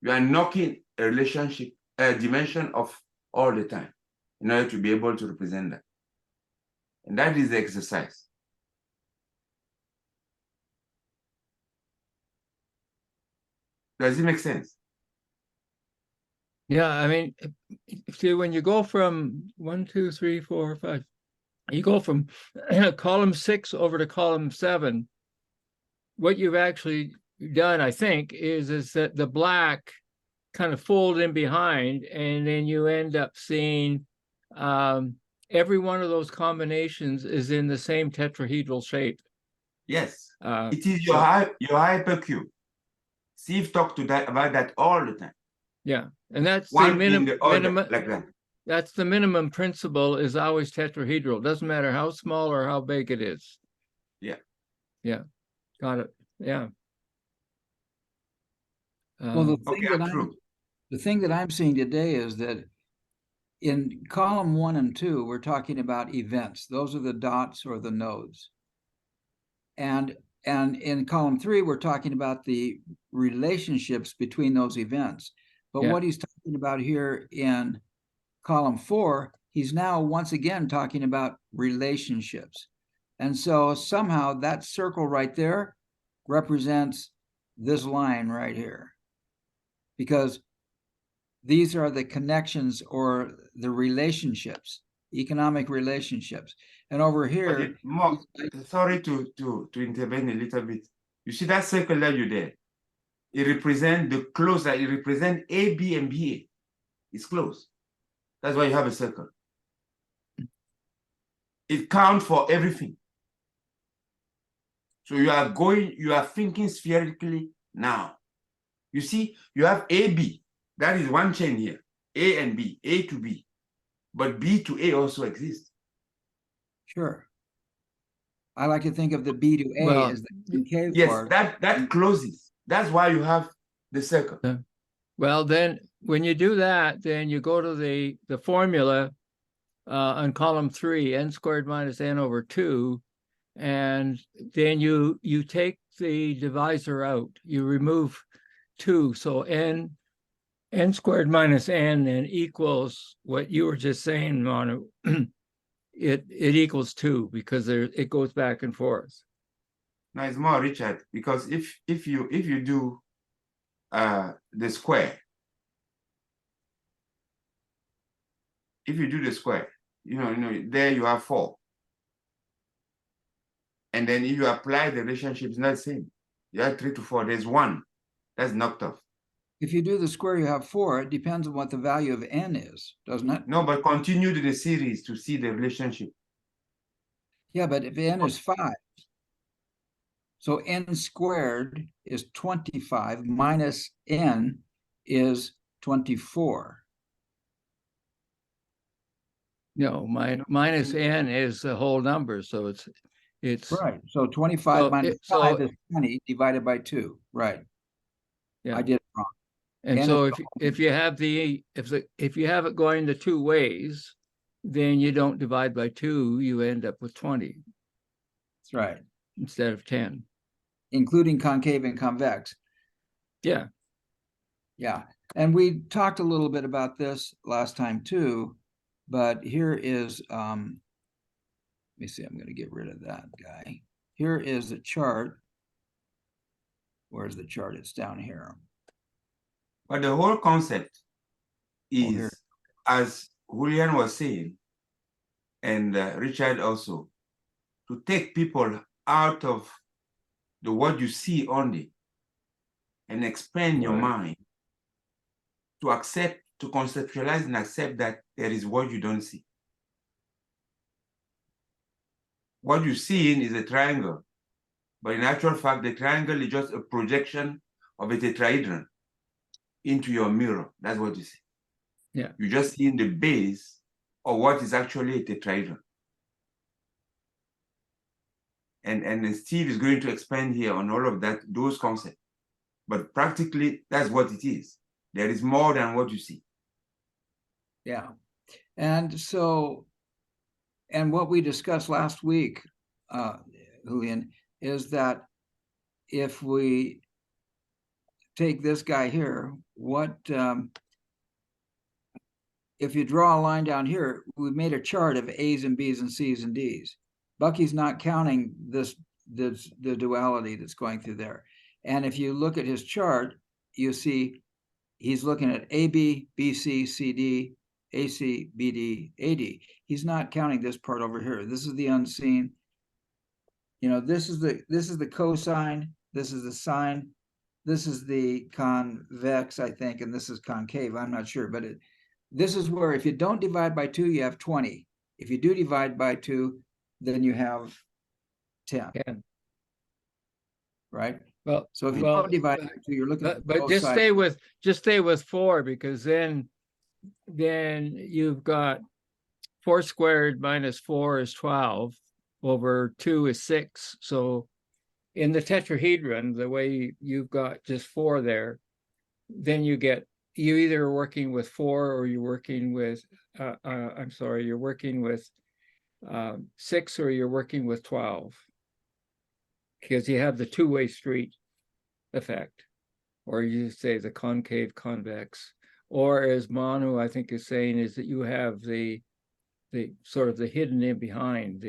You are knocking a relationship, a dimension of all the time in order to be able to represent that. And that is the exercise. Does it make sense? Yeah, I mean, see, when you go from 1, 2, 3, 4, 5, you go from column 6 over to column 7, what you've actually done, I think, is that the black kind of fold in behind, and then you end up seeing every one of those combinations is in the same tetrahedral shape. Yes, it is your hypercube. Steve talked to that about that all the time. Yeah, and that's One the in minimum. the order, like that. That's the minimum principle, is always tetrahedral. Doesn't matter how small or how big it is. Yeah. Yeah, got it. Yeah. Well, the Okay, thing that true. the thing that I'm seeing today is that in column 1 and 2, we're talking about events. Those are the dots or the nodes. And in column 3, we're talking about the relationships between those events. But Yeah. what he's talking about here in column 4, he's now once again talking about relationships. And so somehow that circle right there represents this line right here, because these are the connections or the relationships, economic relationships. And over here, sorry to intervene a little bit. You see that circle that you there? It represents the closer. It represents A, B, and B. It's close. That's why you have a circle. It counts for everything. So you are thinking spherically now. You see, you have A, B. That is one chain here. A and B, A to B. But B to A also exists. sure. I like to think of the B to A as the concave part. Yes, that closes. That's why you have the circle. Well, then when you do that, then you go to the formula on column 3, n squared minus n over 2, and then you take the divisor out. You remove 2, so n squared minus n then equals what you were just saying, Manu. It equals 2 because it goes back and forth. Now it's more, Richard, because if you do the square, if you do the square, you know, there you have 4. And then if you apply the relationship, it's not the same. You have 3 to 4. There's 1. That's knocked off. If you do the square, you have 4. It depends on what the value of n is, doesn't it? No, but continue to the series to see the relationship. Yeah, but if n is 5, so n squared is 25 minus n is 24. No, minus n is the whole number, so it's right. So 25 minus 5 is 20 divided by 2. Right. Yeah, I did it wrong. And so if you have if you have it going the 2 ways, then you don't divide by 2. You end up with 20. That's right. Instead of 10, including concave and convex. Yeah. Yeah. And we talked a little bit about this last time too, but here is, let me see, I'm going to get rid of that guy. Here is the chart. Where's the chart? It's down here. But the whole concept is, as Julián was saying, and Richard also, to take people out of the what you see only and expand your mind to accept, to conceptualize and accept that there is what you don't see. What you see is a triangle, but in actual fact, the triangle is just a projection of a tetrahedron into your mirror. That's what you see. Yeah. You just see in the base of what is actually a tetrahedron. And Steve is going to expand here on all of that, those concepts. But practically, that's what it is. There is more than what you see. Yeah. And so, and what we discussed last week, Julián, is that if we take this guy here, if you draw a line down here, we made a chart of A's and B's and C's and D's. Bucky's not counting the duality that's going through there. And if you look at his chart, you see he's looking at AB, BC, CD, AC, BD, AD. He's not counting this part over here. This is the unseen. You know, this is the cosine, this is the sine, this is the convex, I think, and this is concave. I'm not sure, but this is where if you don't divide by 2, you have 20. If you do divide by 2, then you have 10. Yeah. Right? Well, So if you well, don't divide by 2, you're looking at but both just sides. stay with 4, because then you've got 4 squared minus 4 is 12 over 2 is 6. So in the tetrahedron, the way you've got just 4 there, then you either are working with 4 or you're working with you're working with 6 or you're working with 12, because you have the two-way street effect, or you say the concave convex, or as Manu I think is saying, is that you have the sort of the hidden in behind,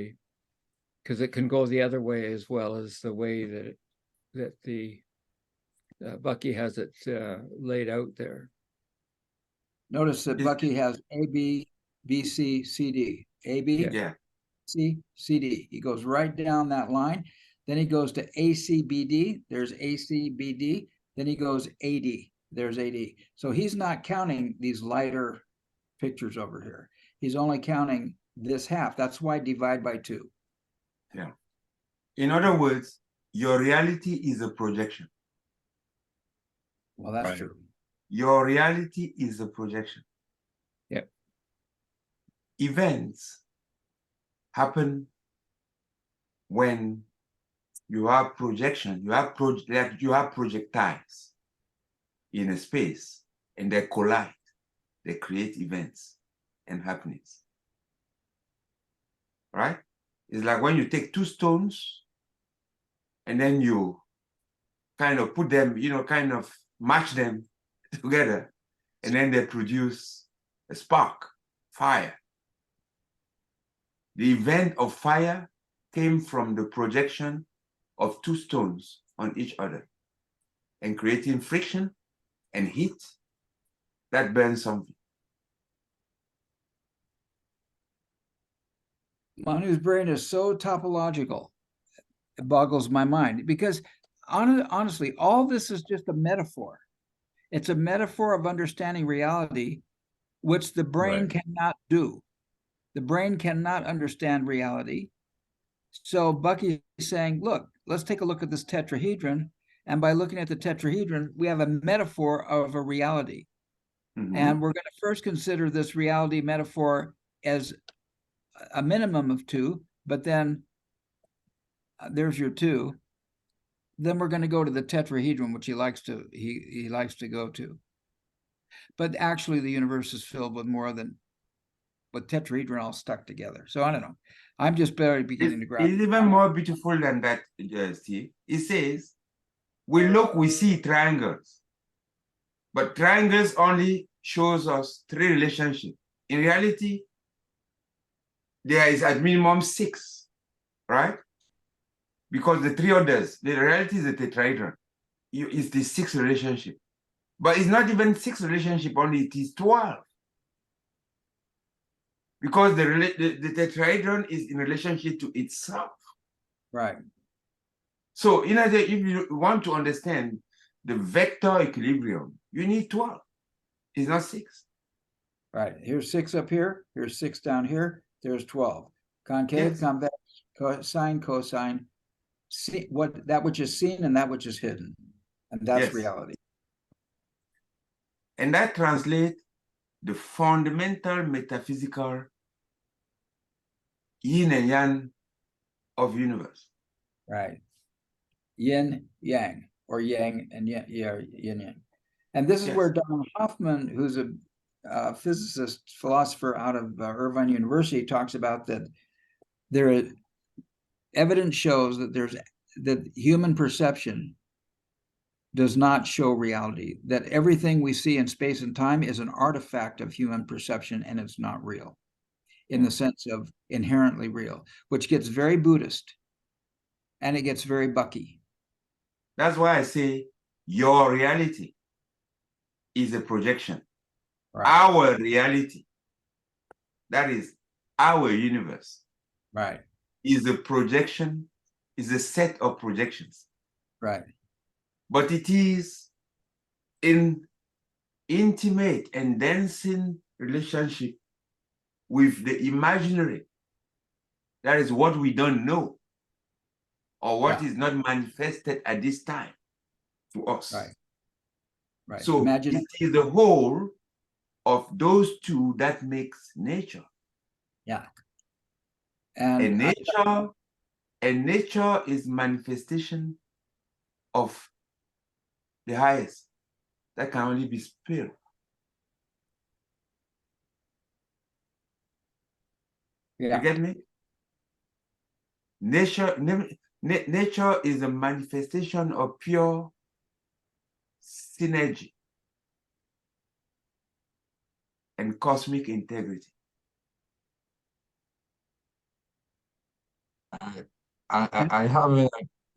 because it can go the other way as well as the way that the Bucky has it laid out there. Notice that Bucky has AB, BC, CD. AB, Yeah. C, CD. He goes right down that line. Then he goes to ACBD. There's ACBD. Then he goes AD. There's AD. So he's not counting these lighter pictures over here. He's only counting this half. That's why divide by 2. Yeah. In other words, your reality is a projection. Well, that's Right. true. Your reality is a projection. Yeah. Events happen when you have projection, you have projectiles in a space, and they collide. They create events and happenings. Right? It's like when you take 2 stones and then you kind of put them, kind of match them together, and then they produce a spark, fire. The event of fire came from the projection of 2 stones on each other and creating friction and heat that burns something. Manu's brain is so topological, it boggles my mind, because honestly, all this is just a metaphor. It's a metaphor of understanding reality, which the brain Right. cannot do. The brain cannot understand reality. So Bucky is saying, look, let's take a look at this tetrahedron. And by looking at the tetrahedron, we have a metaphor of a reality. Mhm. And we're going to first consider this reality metaphor as a minimum of 2, but then there's your 2. Then we're going to go to the tetrahedron, which he likes to go to. But actually, the universe is filled with more than with tetrahedron all stuck together. So I don't know. I'm just barely beginning to grasp. It's even more beautiful than that, Steve. It says, we look, we see triangles, but triangles only shows us 3 relationships. In reality, there is at minimum 6, right? Because the 3 others, the reality is a tetrahedron. It's the 6th relationship. But it's not even 6 relationship only, it is 12. Because the tetrahedron is in relationship to itself. Right. So if you want to understand the vector equilibrium, you need 12. It's not 6. Right. Here's 6 up here. Here's 6 down here. There's 12. Concave, Yes. convex, sine, cosine. See that which is seen and that which is hidden. And that's Yes. reality. And that translates the fundamental metaphysical yin and yang of universe. Right. Yin, yang, or yang and yin, yang. And this is Yes. where Don Hoffman, who's a physicist, philosopher out of Irvine University, talks about that evidence shows that human perception does not show reality, that everything we see in space and time is an artifact of human perception, and it's not real in the sense of inherently real, which gets very Buddhist and it gets very Bucky. That's why I say your reality is a projection. Right. Our reality, that is our universe, Right. is a projection, is a set of projections. Right. But it is in intimate and dancing relationship with the imaginary. That is what we don't know, or what is not manifested at this time to us. Right. Right. So Imagine it is the whole of those two that makes nature. Yeah. And And nature is manifestation of the highest. That can only be spirit. yeah. You get me? Nature is a manifestation of pure synergy and cosmic integrity. I have a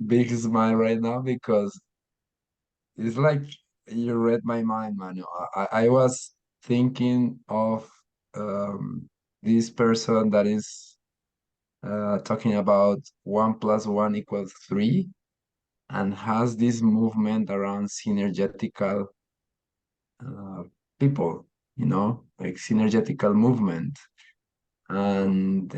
big smile right now because it's like you read my mind, Manu. I was thinking of this person that is talking about 1 + 1 = 3 and has this movement around synergetical people, like synergetical movement. And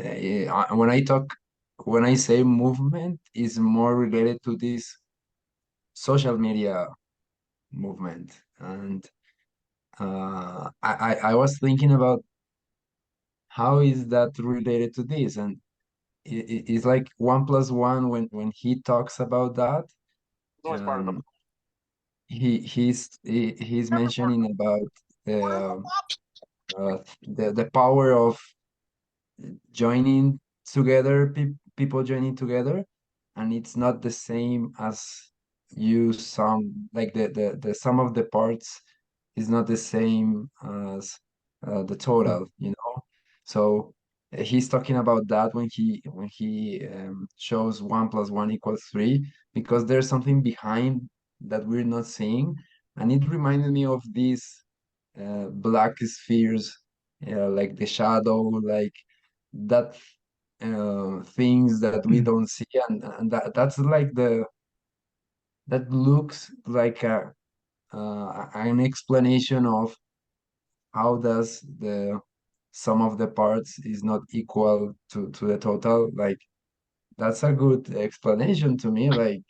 when I say movement, is more related to this social media movement. And I was thinking about how is that related to this, and it's like 1 + 1 when he talks about that. He's mentioning about the the power of joining together, people joining together, and it's not the same as you sum, like the sum of the parts is not the same as the total, So he's talking about that when he shows 1 + 1 = 3, because there's something behind that we're not seeing, and it reminded me of these black spheres, like the shadow, like that things that we don't see, and that's like that looks like an explanation of how does the sum of the parts is not equal to the total. Like that's a good explanation to me. Like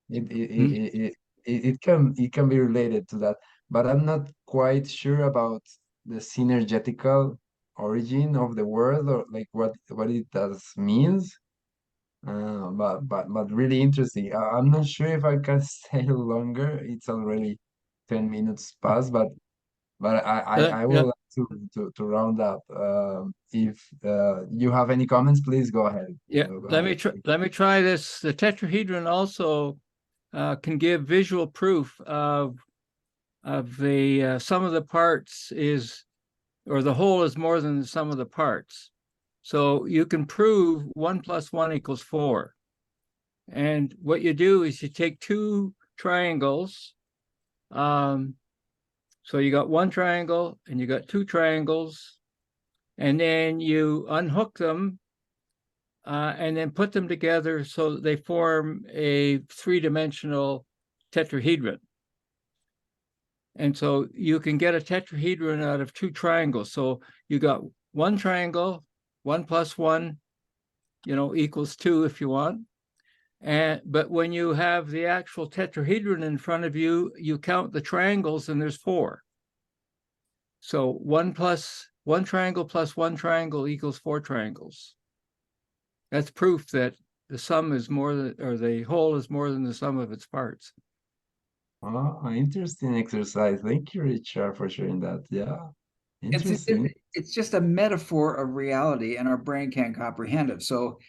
it it, Hmm. it, it, it can be related to that, but I'm not quite sure about the synergetical origin of the word, or like what it does means. But really interesting. I'm not sure if I can stay longer. It's already 10 minutes past, but I would Yeah. like to round up. If you have any comments, please go ahead. Yeah. Go Let me ahead. try. Let me try this. The tetrahedron also can give visual proof of the sum of the parts is, or the whole is more than the sum of the parts. So you can prove 1 + 1 = 4. And what you do is you take two triangles. So you got one triangle and you got two triangles, and then you unhook them and then put them together so that they form a three-dimensional tetrahedron. And so you can get a tetrahedron out of two triangles. So you got one triangle, 1 + 1, = 2 if you want. But when you have the actual tetrahedron in front of you, you count the triangles and there's 4. So 1 triangle plus 1 triangle = 4 triangles. That's proof that the sum is more than, or the whole is more than the sum of its parts. Oh, interesting exercise. Thank you, Richard, for sharing that. Yeah, interesting. It's just a metaphor of reality, and our brain can't comprehend it. So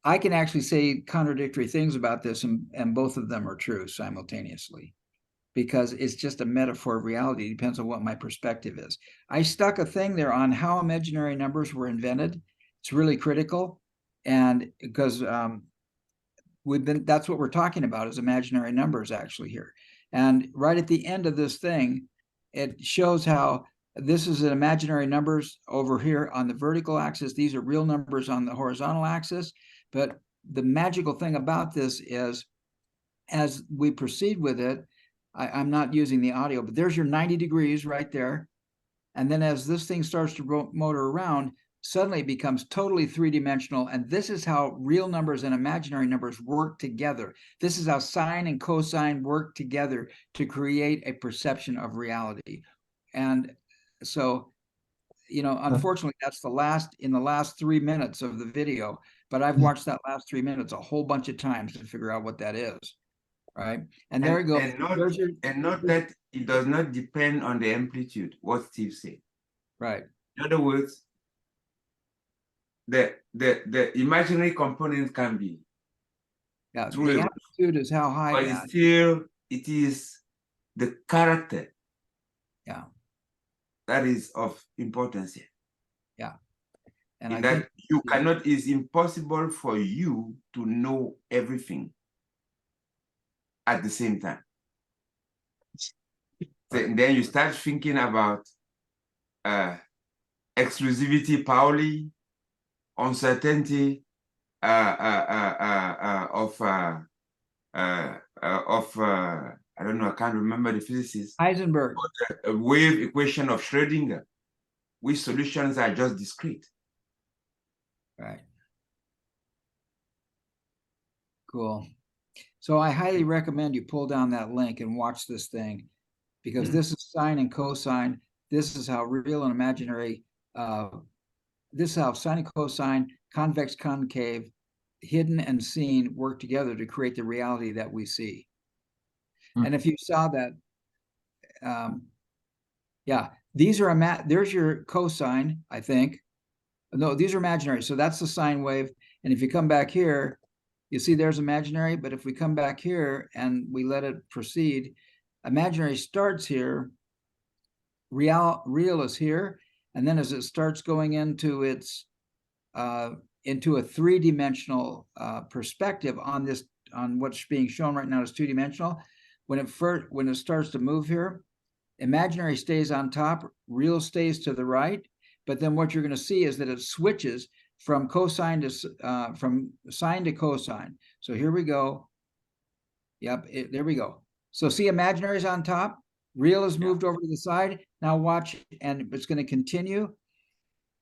I can actually say contradictory things about this, and both of them are true simultaneously, because it's just a metaphor of reality. It depends on what my perspective is. I stuck a thing there on how imaginary numbers were invented. It's really critical, and because that's what we're talking about, is imaginary numbers actually here. And right at the end of this thing, it shows how this is an imaginary numbers over here on the vertical axis. These are real numbers on the horizontal axis. But the magical thing about this is, as we proceed with it, I'm not using the audio, but there's your 90 degrees right there. And then as this thing starts to motor around, suddenly it becomes totally three-dimensional. And this is how real numbers and imaginary numbers work together. This is how sine and cosine work together to create a perception of reality. And so, you know, unfortunately, that's in the last 3 minutes of the video, but I've watched that last 3 minutes a whole bunch of times to figure out what that is. Right. And there you go. And note that it does not depend on the amplitude, what Steve said. Right. In other words, the imaginary component can be true. The amplitude is how high, but it is the character. Yeah. That is of importance here. Yeah. And in that you cannot, it's impossible for you to know everything at the same time. Right. Then you start thinking about exclusivity, Pauli, uncertainty of I don't know, I can't remember the physicist. Heisenberg. A wave equation of Schrödinger, which solutions are just discrete. Right. Cool. So I highly recommend you pull down that link and watch this thing, because this is sine and cosine. This is how real and imaginary, this is how sine and cosine, convex, concave, hidden and seen work together to create the reality that we see. And if you saw that, yeah, these are, there's your cosine, I think. No, these are imaginary. So that's the sine wave. And if you come back here, you see there's imaginary, but if we come back here and we let it proceed, imaginary starts here, real is here, and then as it starts going into its into a three-dimensional perspective on this, on what's being shown right now as two-dimensional, when it starts to move here, imaginary stays on top, real stays to the right, but then what you're going to see is that it switches from cosine to from sine to cosine. So here we go. Yep, there we go. So see, imaginary is on top, real is moved over to the side. Now watch, and it's going to continue,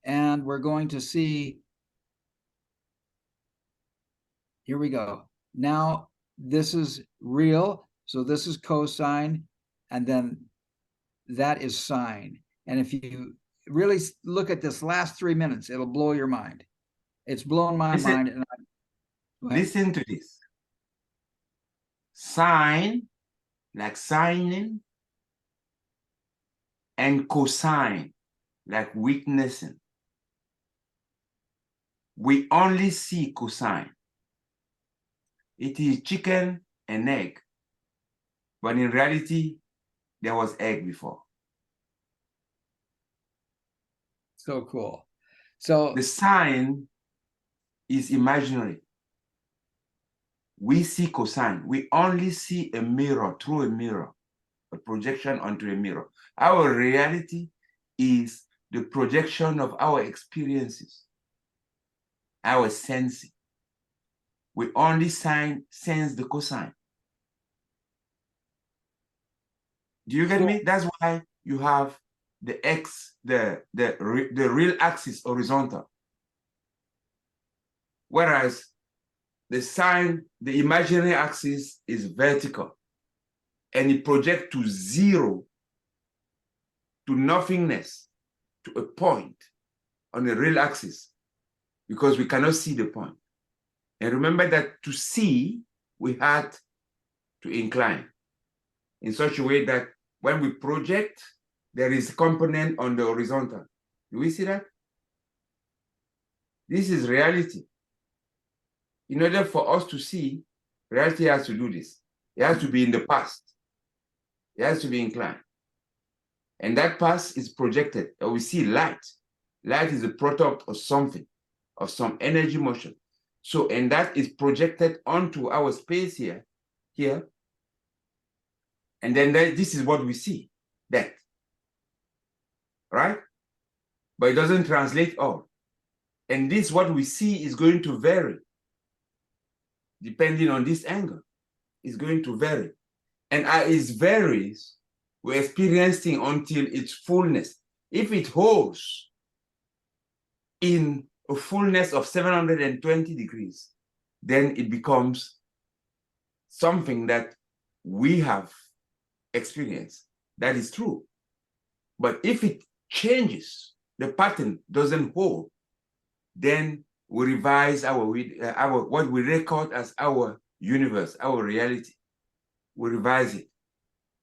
and we're going to see. Here we go. Now this is real, so this is cosine, and then that is sine. And if you really look at this last 3 minutes, it'll blow your mind. It's blown my mind. And listen to this. Sine, like signing, and cosine, like witnessing. We only see cosine. It is chicken and egg, but in reality, there was egg before. So cool. So the sine is imaginary. We see cosine. We only see a mirror, through a mirror, a projection onto a mirror. Our reality is the projection of our experiences, our sensing. We only sense the cosine. Do you get me? That's why you have the x, the real axis horizontal, whereas the sine, the imaginary axis, is vertical, and it projects to zero, to nothingness, to a point on the real axis, because we cannot see the point. And remember that to see, we had to incline in such a way that when we project, there is a component on the horizontal. Do we see that? This is reality. In order for us to see, reality has to do this. It has to be in the past. It has to be inclined. And that past is projected. And we see light. Light is a product of something, of some energy motion. So, and that is projected onto our space here. And then this is what we see, that. right? But it doesn't translate all. And this, what we see, is going to vary depending on this angle. It's going to vary. And as it varies, we're experiencing until its fullness. If it holds in a fullness of 720 degrees, then it becomes something that we have experienced. That is true. But if it changes, the pattern doesn't hold, then we revise our what we record as our universe, our reality. We revise it.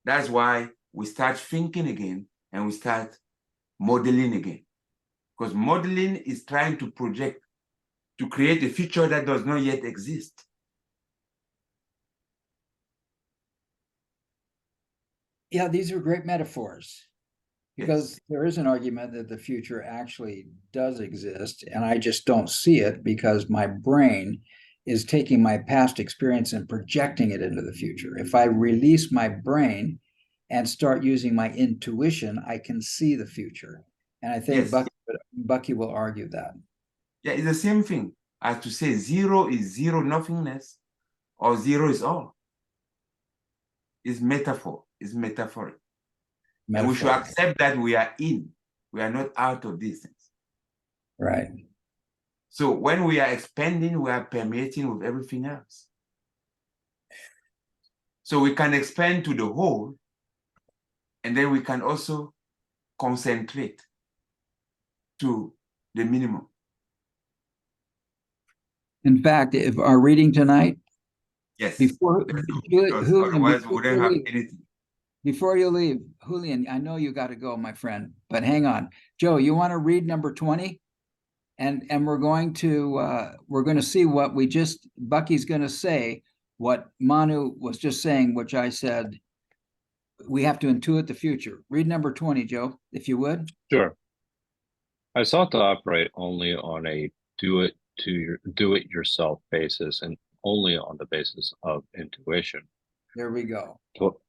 That's why we start thinking again and we start modeling again. Because modeling is trying to project, to create a future that does not yet exist. Yeah, these are great metaphors, because there is an argument that the future actually does exist, and I just don't see it because my brain is taking my past experience and projecting it into the future. If I release my brain and start using my intuition, I can see the future. And I think Yes. Bucky will argue that. Yeah, it's the same thing as to say zero is zero nothingness or zero is all. It's metaphor, it's metaphoric. And we should accept that we are in, we are not out of these things. Right. So when we are expanding, we are permeating with everything else. So we can expand to the whole, and then we can also concentrate to the minimum. In fact, if our reading tonight, Yes. before Because otherwise we wouldn't have anything. Before you leave, Julián, I know you got to go, my friend, but hang on. Joe, you want to read number 20? And we're going to see what Bucky's going to say, what Manu was just saying, which I said, we have to intuit the future. Read number 20, Joe, if you would. Sure. I sought to operate only on a do it yourself basis and only on the basis of intuition. There we go. To-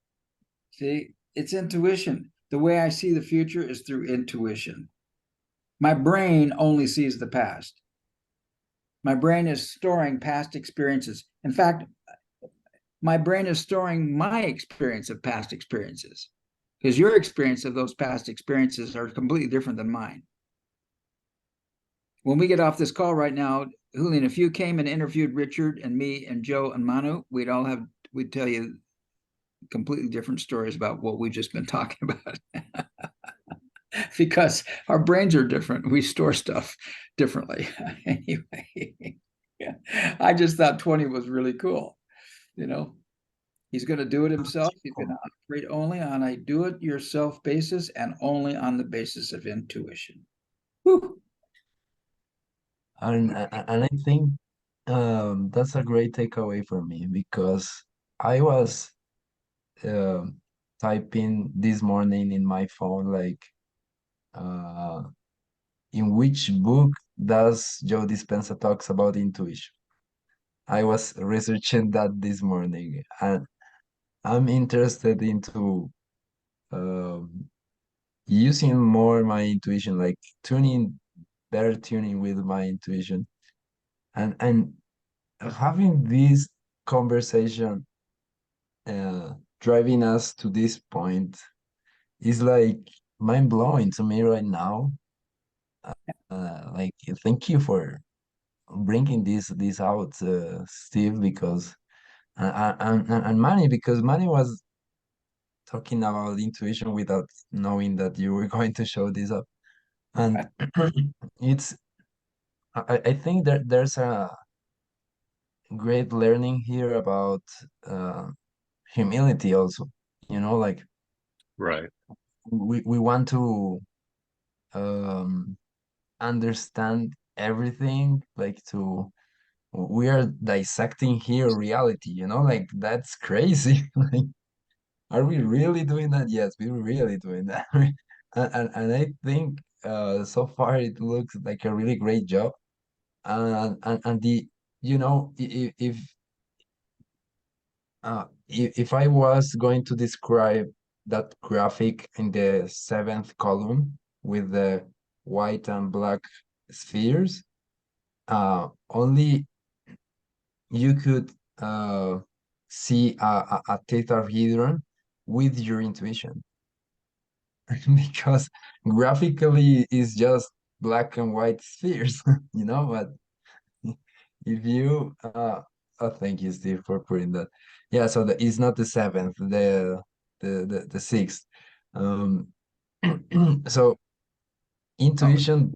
See, it's intuition. The way I see the future is through intuition. My brain only sees the past. My brain is storing past experiences. In fact, my brain is storing my experience of past experiences, because your experience of those past experiences are completely different than mine. When we get off this call right now, Julián, if you came and interviewed Richard and me and Joe and Manu, we'd tell you completely different stories about what we've just been talking about. Because our brains are different. We store stuff differently. Anyway, yeah. I just thought 20 was really cool. He's going to do it himself. He's going to operate only on a do-it-yourself basis and only on the basis of intuition. Whew. And I think that's a great takeaway for me, because I was typing this morning in my phone, like, in which book does Joe Dispenza talks about intuition? I was researching that this morning, and I'm interested into using more my intuition, like better tuning with my intuition, and having this conversation driving us to this point is like mind blowing to me right now. Like, thank you for bringing this out, Steve, because and Manny, because Manny was talking about intuition without knowing that you were going to show this up, and it's I think that there's a great learning here about humility also. Like, right. we want to um understand everything, like we are dissecting here reality, like that's crazy. Like, are we really doing that? Yes, we're really doing that. And I think so far it looks like a really great job. And the if I was going to describe that graphic in the 7th column, with the white and black spheres, only you could see a tetrahedron with your intuition. Because graphically it's just black and white spheres, you know, but if you oh, thank you, Steve, for putting that. Yeah, so it's not the seventh, the sixth. Um, so intuition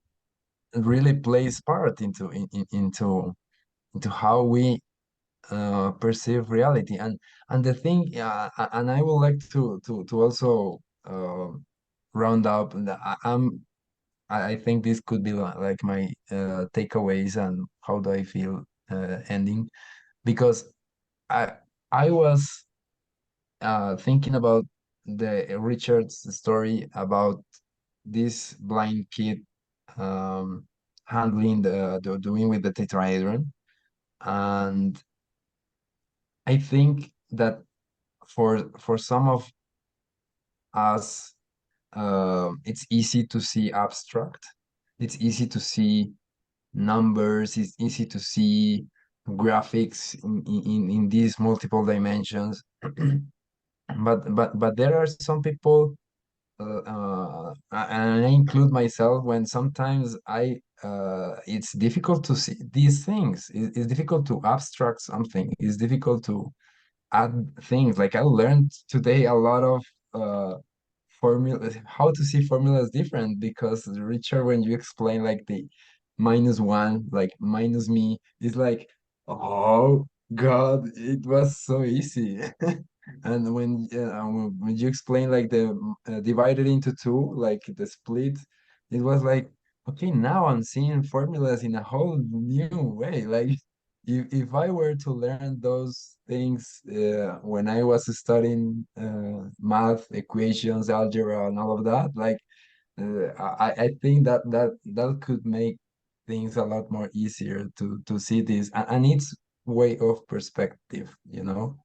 really plays part into how we perceive reality. And the thing, and I would like to also round up. I think this could be like my takeaways and how do I feel ending, because I I was thinking about the Richard's story about this blind kid handling the doing with the tetrahedron, and I think that for some of us, it's easy to see abstract. It's easy to see numbers. It's easy to see graphics in these multiple dimensions. But there are some people, and I include myself, when sometimes it's difficult to see these things. It's difficult to abstract something. It's difficult to add things. Like I learned today a lot of formula, how to see formulas different, because Richard, when you explain like the -1, like minus me, it's like, oh God, it was so easy. And when you explain like the divided into two, like the split, it was like, okay, now I'm seeing formulas in a whole new way. Like if I were to learn those things when I was studying math, equations, algebra, and all of that, like I think that could make things a lot more easier to see this, and it's way of perspective, you know.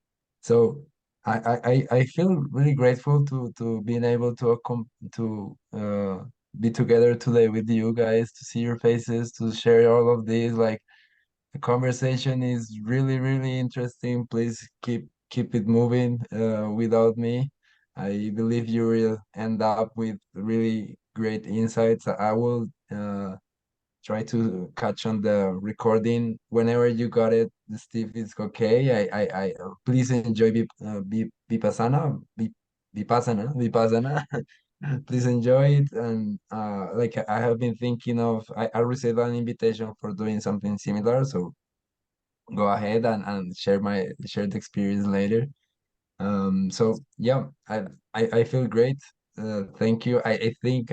So I feel really grateful to being able to be together today with you guys, to see your faces, to share all of this. Like the conversation is really, really interesting. Please keep it moving without me. I believe you will end up with really great insights. I will try to catch on the recording whenever you got it, Steve. It's okay. I please enjoy Vipassana. Please enjoy it. And like I have been thinking of, I received an invitation for doing something similar, so go ahead and share the experience later. So yeah, I feel great. Thank you. I think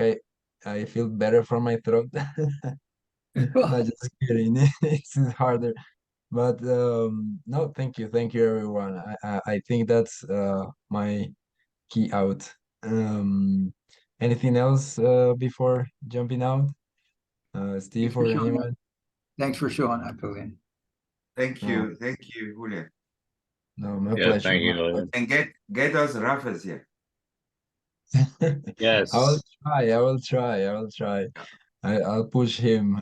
I feel better from my throat. Not just kidding. It's harder. But no, thank you everyone. I think that's my key out. Um, Anything else before jumping out? Thanks Steve for or showing up. anyone? Thanks for showing up, Julian. Thank No, you, Julian. no, my Yeah, pleasure. thank My you, Julian. And get us Rafa's here. I will Yes. try. I will try. I will try. Yeah. I'll push him.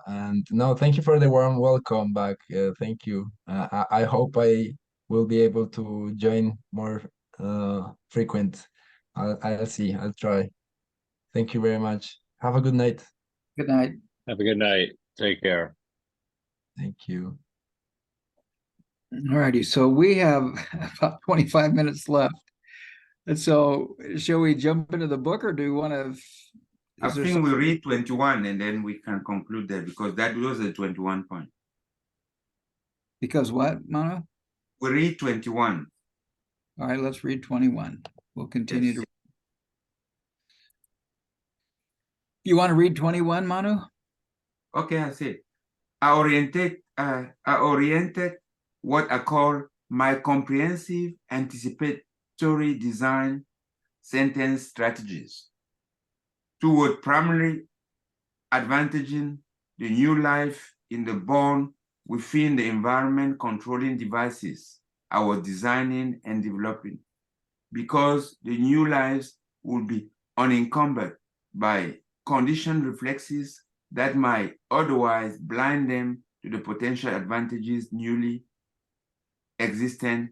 And no, thank you for the warm welcome back. Thank you. I hope I will be able to join more frequent. I'll see. I'll try. Thank you very much. Have a good night. Good night. Have a good night. Take care. Thank you. All righty, so we have about 25 minutes left. And so shall we jump into the book, or do we want to? I think we read 21 and then we can conclude there, because that was the 21 point. Because what, Manu? We read 21. All right, let's read 21. We'll continue Yes. to. You want to read 21, Manu? Okay, I see. I oriented what I call my comprehensive anticipatory design sentence strategies toward primarily advantaging the new life in the born within the environment controlling devices I was designing and developing, because the new lives will be unencumbered by conditioned reflexes that might otherwise blind them to the potential advantages newly existent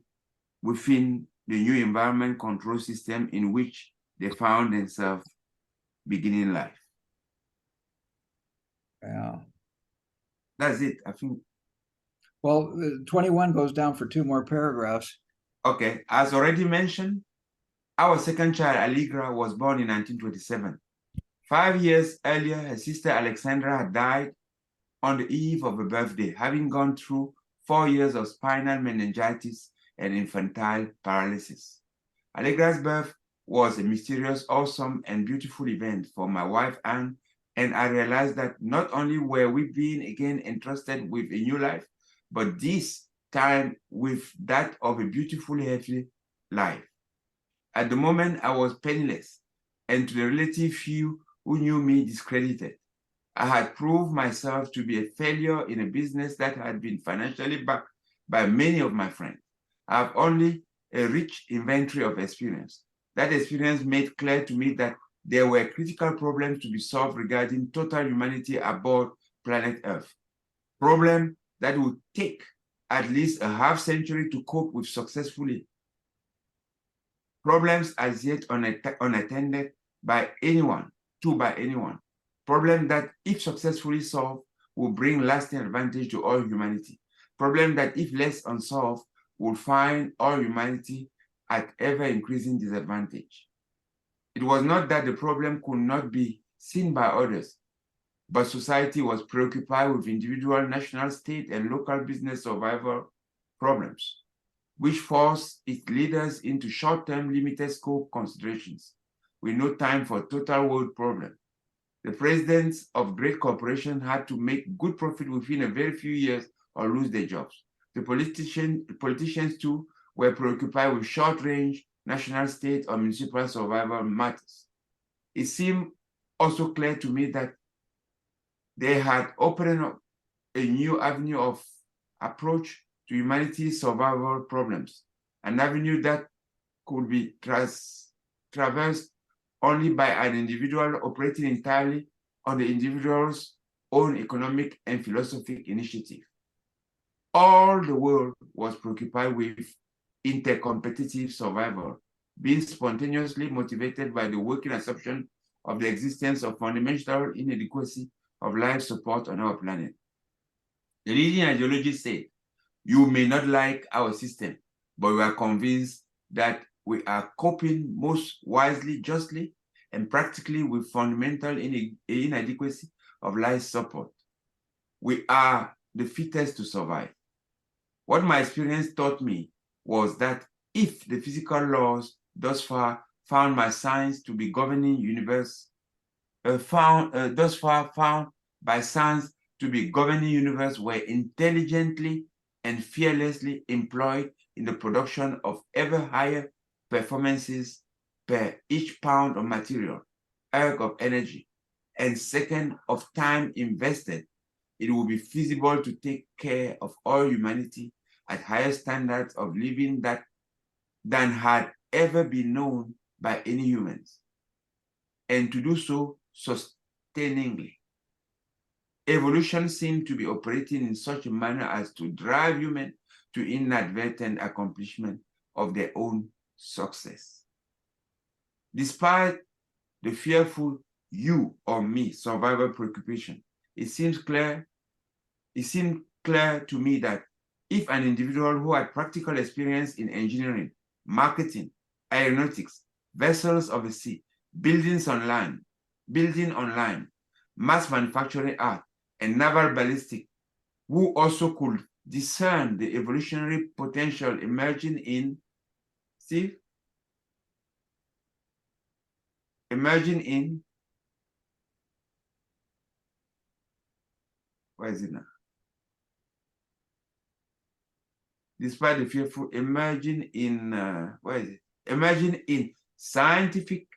within the new environment control system in which they found themselves beginning life. Yeah. That's it, I think. Well, 21 goes down for 2 more paragraphs. Okay, as already mentioned, our second child, Allegra, was born in 1927. 5 years earlier, her sister Alexandra had died on the eve of her birthday, having gone through 4 years of spinal meningitis and infantile paralysis. Allegra's birth was a mysterious, awesome, and beautiful event for my wife, Anne, and I realized that not only were we being again entrusted with a new life, but this time with that of a beautiful, healthy life. At the moment, I was penniless, and to the relative few who knew me, discredited. I had proved myself to be a failure in a business that had been financially backed by many of my friends. I have only a rich inventory of experience. That experience made clear to me that there were critical problems to be solved regarding total humanity aboard planet Earth. Problems that would take at least a half-century to cope with successfully. Problems as yet unattended by anyone, Problem that, if successfully solved, will bring lasting advantage to all humanity. Problem that, if left unsolved, will find all humanity at ever-increasing disadvantage. It was not that the problem could not be seen by others, but society was preoccupied with individual, national, state, and local business survival problems, which forced its leaders into short-term, limited scope considerations, with no time for total world problems. The presidents of great corporations had to make good profit within a very few years or lose their jobs. The politicians too were preoccupied with short-range, national, state, or municipal survival matters. It seemed also clear to me that they had opened up a new avenue of approach to humanity's survival problems, an avenue that could be traversed only by an individual operating entirely on the individual's own economic and philosophic initiative. All the world was preoccupied with intercompetitive survival, being spontaneously motivated by the working assumption of the existence of fundamental inadequacy of life support on our planet. The leading ideologists said, "You may not like our system, but we are convinced that we are coping most wisely, justly, and practically with fundamental inadequacy of life support. We are the fittest to survive." What my experience taught me was that if the physical laws thus far found by science to be governing universe, found by science to be governing universe were intelligently and fearlessly employed in the production of ever higher performances per each pound of material, erg of energy, and second of time invested, it will be feasible to take care of all humanity at higher standards of living than had ever been known by any humans, and to do so sustainingly. Evolution seemed to be operating in such a manner as to drive humans to inadvertent accomplishment of their own success. Despite the fearful you or me survival preoccupation, it seemed clear to me that if an individual who had practical experience in engineering, marketing, aeronautics, vessels of the sea, building on land, mass manufacturing art, and naval ballistic, who also could discern the evolutionary potential emerging in, where is it now? Despite the fearful, emerging in scientific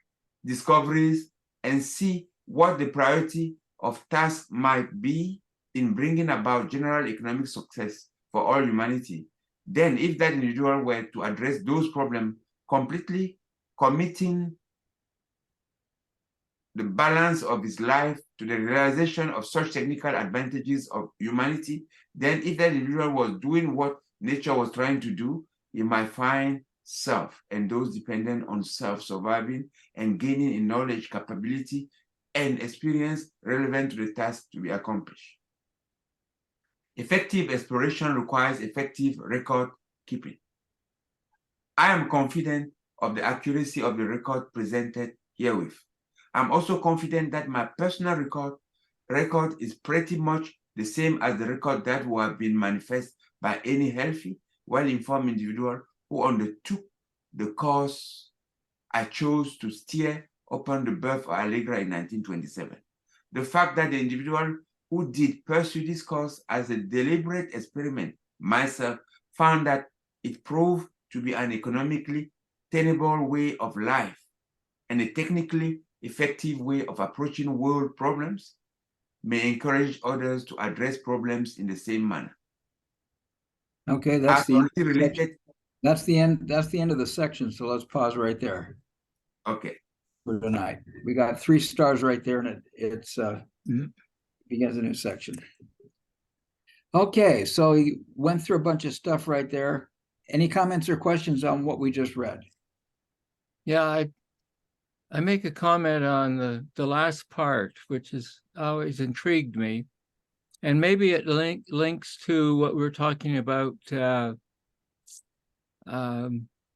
discoveries, and see what the priority of task might be in bringing about general economic success for all humanity. Then, if that individual were to address those problems completely, committing the balance of his life to the realization of such technical advantages of humanity, then if that individual was doing what nature was trying to do, he might find self and those dependent on self surviving and gaining in knowledge, capability, and experience relevant to the task to be accomplished. Effective exploration requires effective record keeping. I am confident of the accuracy of the record presented herewith. I'm also confident that my personal record is pretty much the same as the record that will have been manifest by any healthy, well-informed individual who undertook the course I chose to steer upon the birth of Allegra in 1927. The fact that the individual who did pursue this course as a deliberate experiment, myself, found that it proved to be an economically tenable way of life and a technically effective way of approaching world problems may encourage others to address problems in the same manner. Okay, that's the related. That's the end. That's the end of the section. So let's pause right there. Okay. For tonight, we got 3 stars right there, and it's begins a new section. Okay, so he went through a bunch of stuff right there. Any comments or questions on what we just read? Yeah, I make a comment on the last part, which has always intrigued me, and maybe it links to what we're talking about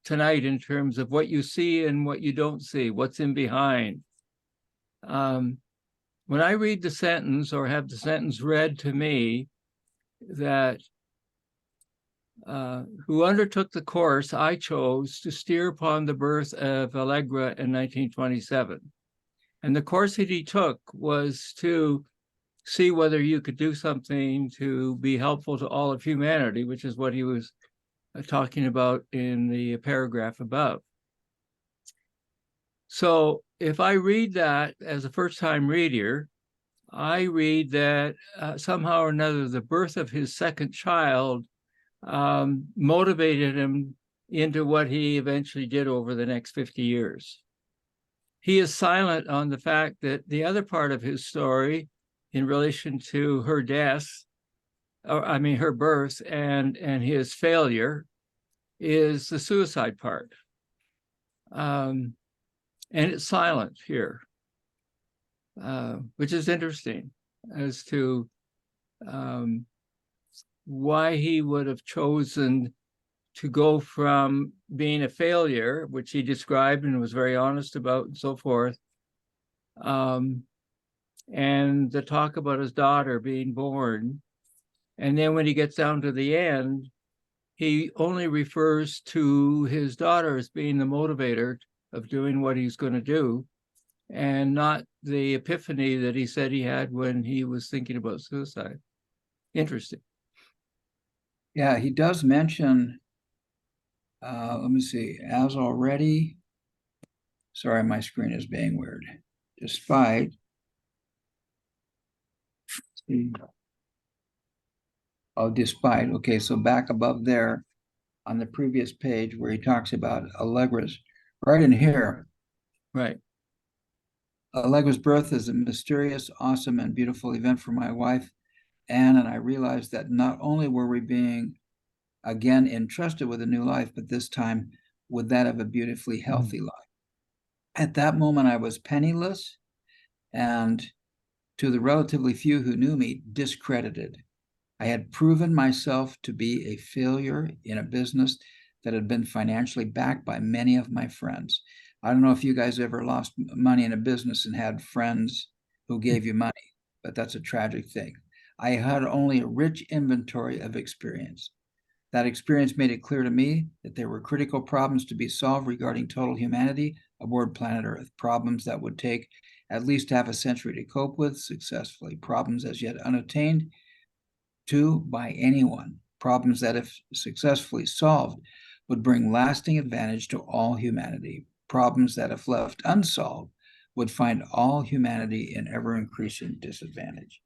tonight in terms of what you see and what you don't see, what's in behind. When I read the sentence or have the sentence read to me that who undertook the course I chose to steer upon the birth of Allegra in 1927. And the course that he took was to see whether you could do something to be helpful to all of humanity, which is what he was talking about in the paragraph above. So if I read that as a first-time reader, I read that somehow or another the birth of his second child motivated him into what he eventually did over the next 50 years. He is silent on the fact that the other part of his story in relation to her death, or I mean her birth and his failure, is the suicide part. And it's silent here, which is interesting as to why he would have chosen to go from being a failure, which he described and was very honest about and so forth, and the talk about his daughter being born. And then when he gets down to the end, he only refers to his daughter as being the motivator of doing what he's going to do, and not the epiphany that he said he had when he was thinking about suicide. Interesting. Yeah, he does mention, let me see, as already, sorry, my screen is being weird. Despite, despite, okay, so back above there on the previous page where he talks about Allegra's, right in here. Right. Allegra's birth is a mysterious, awesome, and beautiful event for my wife, Anne, and I realized that not only were we being again entrusted with a new life, but this time with that of a beautifully healthy life. At that moment, I was penniless, and to the relatively few who knew me, discredited. I had proven myself to be a failure in a business that had been financially backed by many of my friends. I don't know if you guys ever lost money in a business and had friends who gave you money, but that's a tragic thing. I had only a rich inventory of experience. That experience made it clear to me that there were critical problems to be solved regarding total humanity aboard planet Earth, problems that would take at least half a century to cope with successfully, problems as yet unattained to by anyone, problems that, if successfully solved, would bring lasting advantage to all humanity, problems that, if left unsolved, would find all humanity in ever-increasing disadvantage.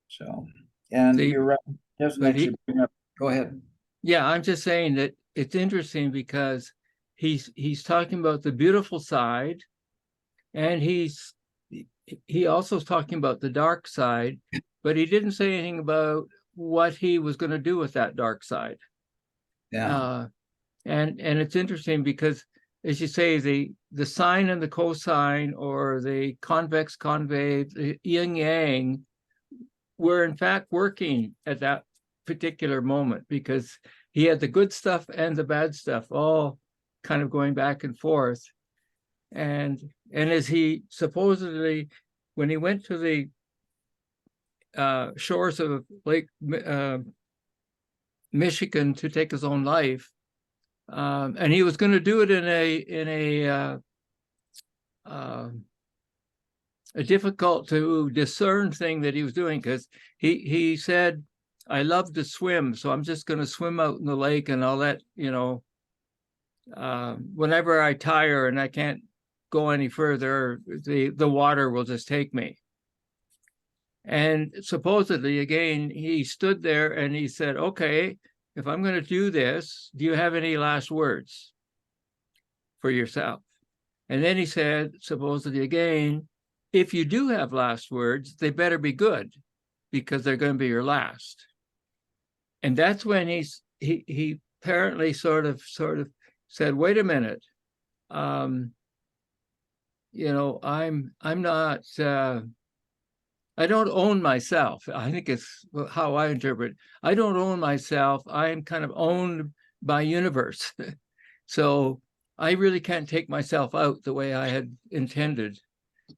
So, and you're right, doesn't actually bring up, go ahead. Yeah, I'm just saying that it's interesting because he's talking about the beautiful side, And he also is talking about the dark side, but he didn't say anything about what he was going to do with that dark side. Yeah. And it's interesting because, as you say, the sine and the cosine, or the convex concave, the yin yang, were in fact working at that particular moment, because he had the good stuff and the bad stuff all kind of going back and forth. And as he supposedly, when he went to the shores of Lake Michigan to take his own life, and he was going to do it in a difficult to discern thing that he was doing, because he said, I love to swim, so I'm just going to swim out in the lake, and I'll let, whenever I tire and I can't go any further, the water will just take me. And supposedly, again, he stood there and he said, okay, if I'm going to do this, do you have any last words for yourself? And then he said, supposedly again, if you do have last words, they better be good, because they're going to be your last. And that's when he apparently sort of said, wait a minute, I'm not, I don't own myself. I think it's how I interpret it. I don't own myself. I'm kind of owned by universe. So I really can't take myself out the way I had intended.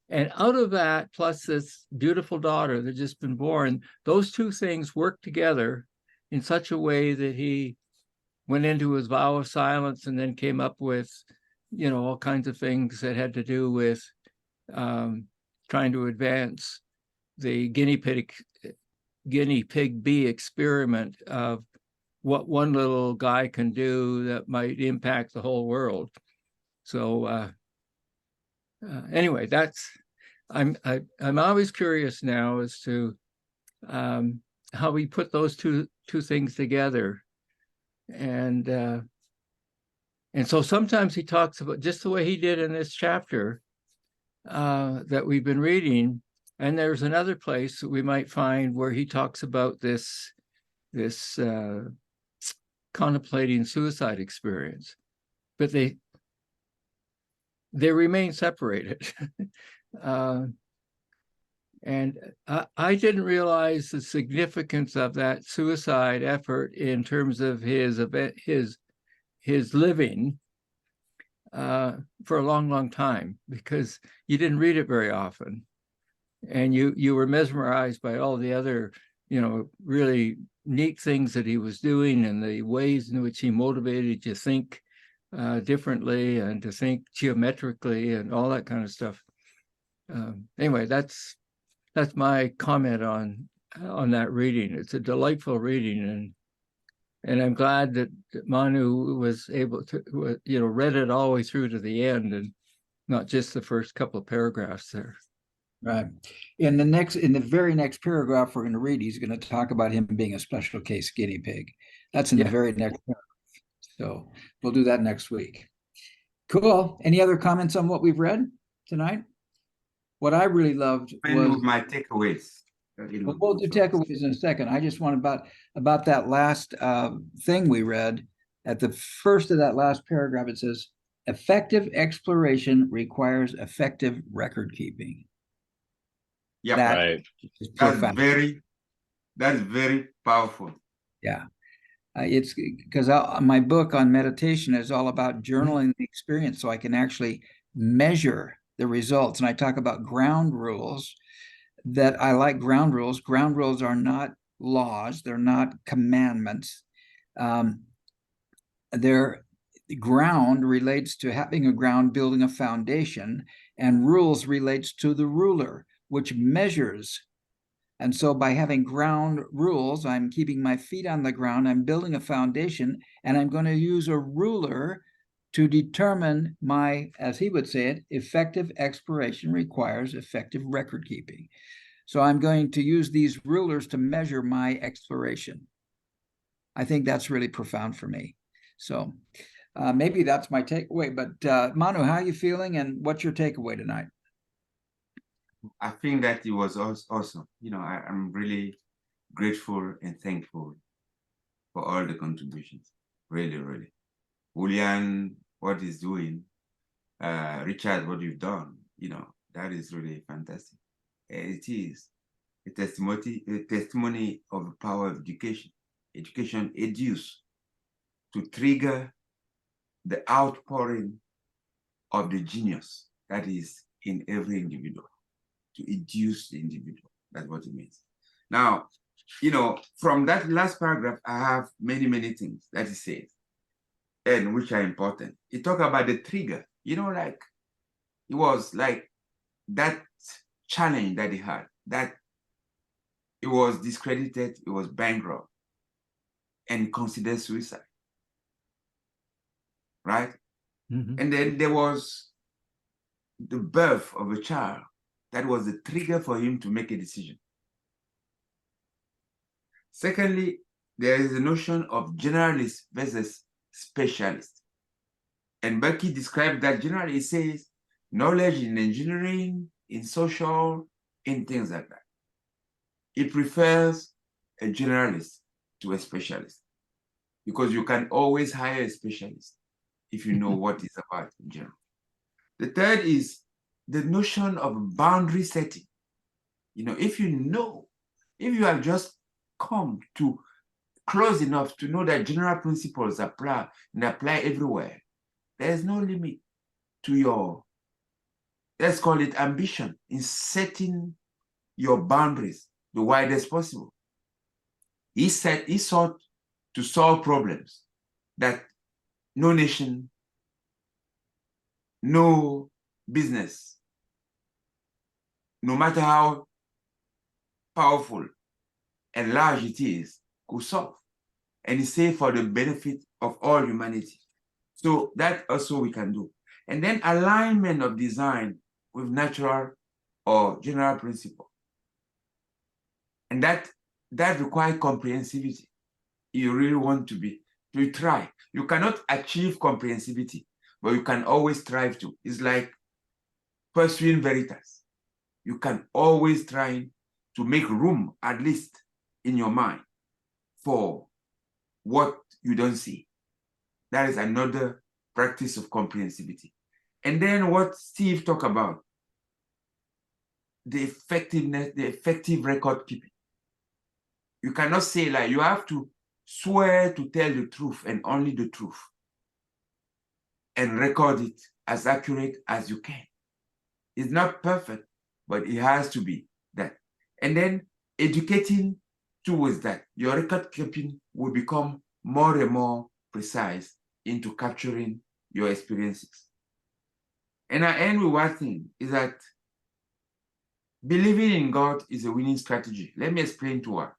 And out of that, plus this beautiful daughter that just been born, those two things work together in such a way that he went into his vow of silence, and then came up with, all kinds of things that had to do with trying to advance the guinea pig bee experiment of what one little guy can do that might impact the whole world. So anyway, I'm always curious now as to how we put those two things together. And so sometimes he talks about, just the way he did in this chapter that we've been reading. And there's another place that we might find where he talks about this contemplating suicide experience, but they remain separated. And I didn't realize the significance of that suicide effort in terms of his living for a long, long time, because you didn't read it very often. And you were mesmerized by all the other, really neat things that he was doing, and the ways in which he motivated you to think differently and to think geometrically and all that kind of stuff. Anyway, that's my comment on that reading. It's a delightful reading, and I'm glad that Manu was able to, read it all the way through to the end, and not just the first couple of paragraphs there. Right. In the very next paragraph we're going to read, he's going to talk about him being a special case guinea pig. That's in the very next paragraph. So we'll do that next week. Cool. Any other comments on what we've read tonight? What I really loved was my takeaways. We'll do takeaways in a second. I just want about that last thing we read. At the first of that last paragraph, it says, effective exploration requires effective record keeping. Yeah, that right. is profound. That's very powerful. Yeah. It's because my book on meditation is all about journaling the experience, so I can actually measure the results. And I talk about ground rules, that I like ground rules. Ground rules are not laws. They're not commandments. Their ground relates to having a ground, building a foundation, and rules relates to the ruler, which measures. And so by having ground rules, I'm keeping my feet on the ground, I'm building a foundation, and I'm going to use a ruler to determine my, as he would say it, effective exploration requires effective record keeping. So I'm going to use these rulers to measure my exploration. I think that's really profound for me. So maybe that's my takeaway. But Manu, how are you feeling, and what's your takeaway tonight? I think that it was awesome. I'm really grateful and thankful for all the contributions. Really, really. Julián, what he's doing, Richard, what you've done, that is really fantastic. It is a testimony of the power of education. Education educe to trigger the outpouring of the genius that is in every individual, to educe the individual. That's what it means. Now, from that last paragraph, I have many, many things that he says, and which are important. He talked about the trigger, like it was like that challenge that he had, that it was discredited, it was bankrupt, and considered suicide, right? Mhm. And then there was the birth of a child that was the trigger for him to make a decision. Secondly, there is a notion of generalist versus specialist. And Becky described that generally. He says knowledge in engineering, in social, in things like that. He prefers a generalist to a specialist because you can always hire a specialist if you know what it's about in general. The third is the notion of boundary setting. If you have just come to close enough to know that general principles apply everywhere, there's no limit to your, let's call it ambition, in setting your boundaries the widest possible. He sought to solve problems that no nation, no business, no matter how powerful and large it is, could solve. And he said for the benefit of all humanity. So that also we can do. And then alignment of design with natural or general principle. And that requires comprehensivity. You really want to try. You cannot achieve comprehensivity, but you can always strive to. It's like pursuing veritas. You can always try to make room, at least in your mind, for what you don't see. That is another practice of comprehensivity. And then what Steve talked about, the effective record keeping. You cannot say, like, you have to swear to tell the truth and only the truth and record it as accurate as you can. It's not perfect, but it has to be that. And then educating towards that, your record keeping will become more and more precise into capturing your experiences. And I end with one thing, is that believing in God is a winning strategy. Let me explain to her.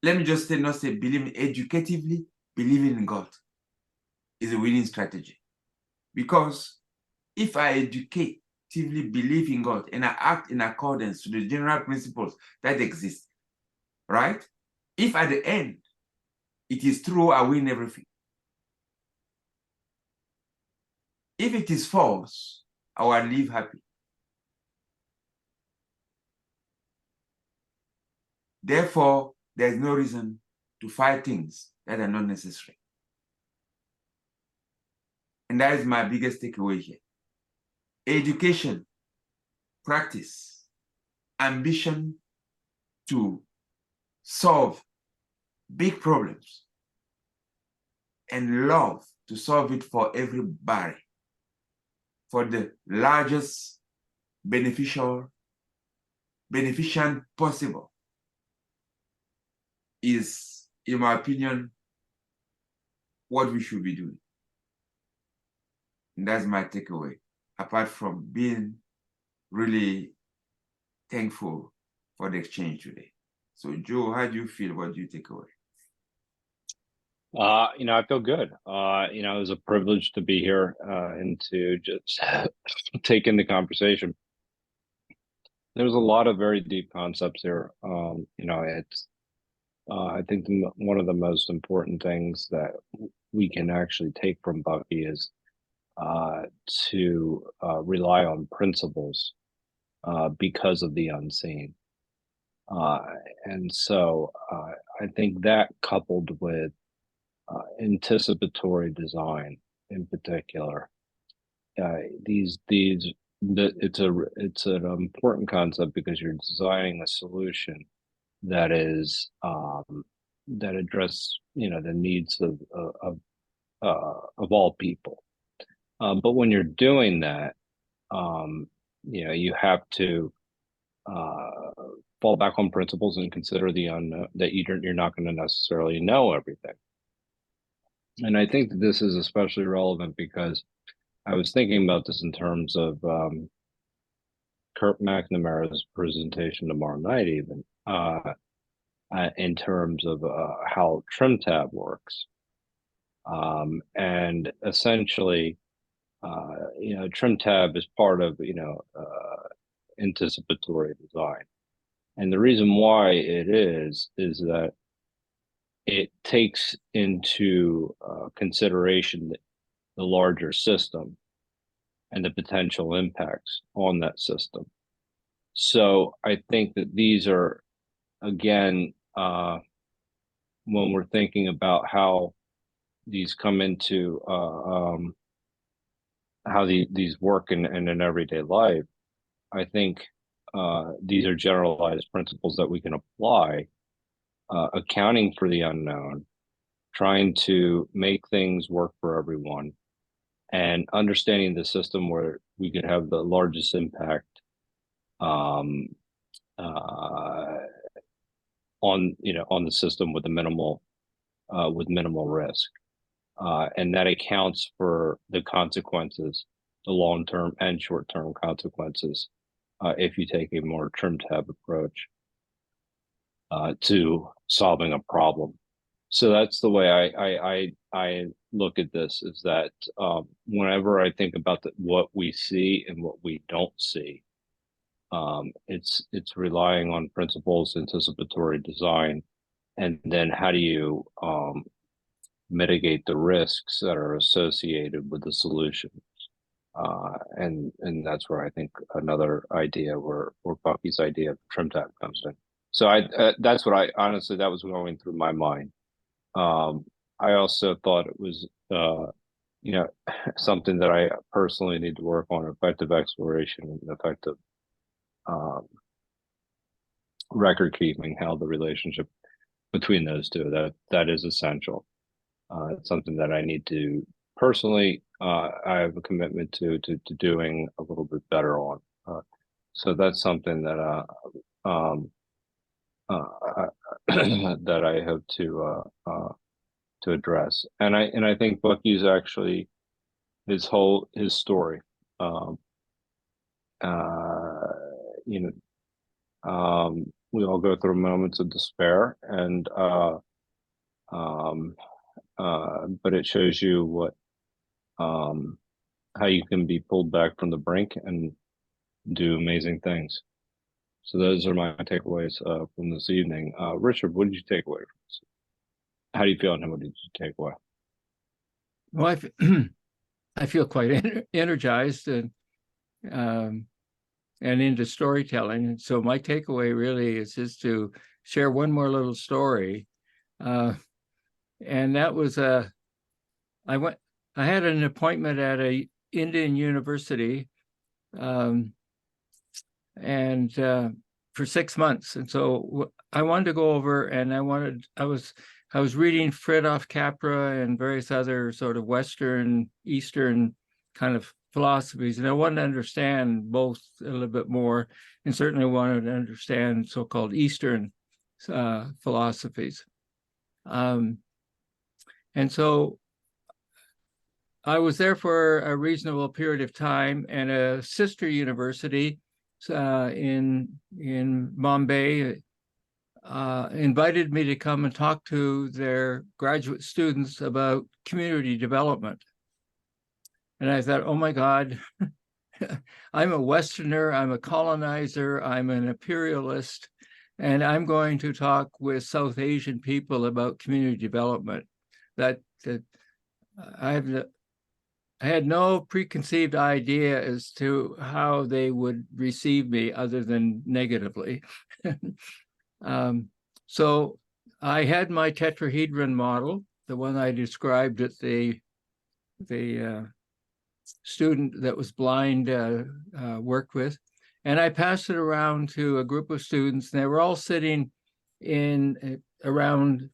Let me just not say believing, educatively believing in God is a winning strategy. Because if I educatively believe in God and I act in accordance to the general principles that exist, right? If at the end it is true, I win everything. If it is false, I will live happy. Therefore, there's no reason to fight things that are not necessary. And that is my biggest takeaway here. Education, practice, ambition to solve big problems, and love to solve it for everybody, for the largest beneficent possible, is, in my opinion, what we should be doing. And that's my takeaway, apart from being really thankful for the exchange today. So Joe, how do you feel? What do you take away? I feel good. It was a privilege to be here and to just take in the conversation. There's a lot of very deep concepts here. It's I think one of the most important things that we can actually take from Bucky is to rely on principles because of the unseen. And so I think that, coupled with anticipatory design in particular, it's an important concept, because you're designing a solution that is that address the needs of all people. But when you're doing that, you have to fall back on principles and consider the unknown, that you're not going to necessarily know everything. And I think that this is especially relevant because I was thinking about this in terms of Kurt McNamara's presentation tomorrow night, even in terms of how TrimTab works. And essentially, TrimTab is part of anticipatory design. And the reason why it is that it takes into consideration the larger system and the potential impacts on that system. So I think that these are, again, when we're thinking about how these come into how these work in an everyday life, I think these are generalized principles that we can apply, accounting for the unknown, trying to make things work for everyone, and understanding the system where we could have the largest impact on the system with minimal risk, and that accounts for the consequences, the long-term and short-term consequences, if you take a more TrimTab approach to solving a problem. So that's the way I look at this, is that whenever I think about what we see and what we don't see, it's relying on principles, anticipatory design, and then how do you mitigate the risks that are associated with the solution. And that's where I think another idea, where Bucky's idea of TrimTab comes in. So that's what that was going through my mind. I also thought it was, something that I personally need to work on: effective exploration and effective record keeping, how the relationship between those two, that is essential. It's something that I need to personally, I have a commitment to doing a little bit better on. So that's something that that I have to address. And I think Bucky's actually, his story, we all go through moments of despair, and but it shows you how you can be pulled back from the brink and do amazing things. So those are my takeaways from this evening. Richard, what did you take away from this? How do you feel, and what did you take away? Well, I feel quite energized and into storytelling. And so my takeaway really is just to share one more little story. And that was I had an appointment at a Indian university, and for 6 months. And so I wanted to go over, and I was reading Fritjof Capra and various other sort of Western, Eastern kind of philosophies, and I wanted to understand both a little bit more, and certainly wanted to understand so-called Eastern philosophies. And so I was there for a reasonable period of time, and a sister university in Bombay invited me to come and talk to their graduate students about community development. And I thought, oh my God, I'm a Westerner, I'm a colonizer, I'm an imperialist, and I'm going to talk with South Asian people about community development. That I have had no preconceived idea as to how they would receive me other than negatively. So I had my tetrahedron model, the one I described at the student that was blind worked with. And I passed it around to a group of students. And they were all sitting in around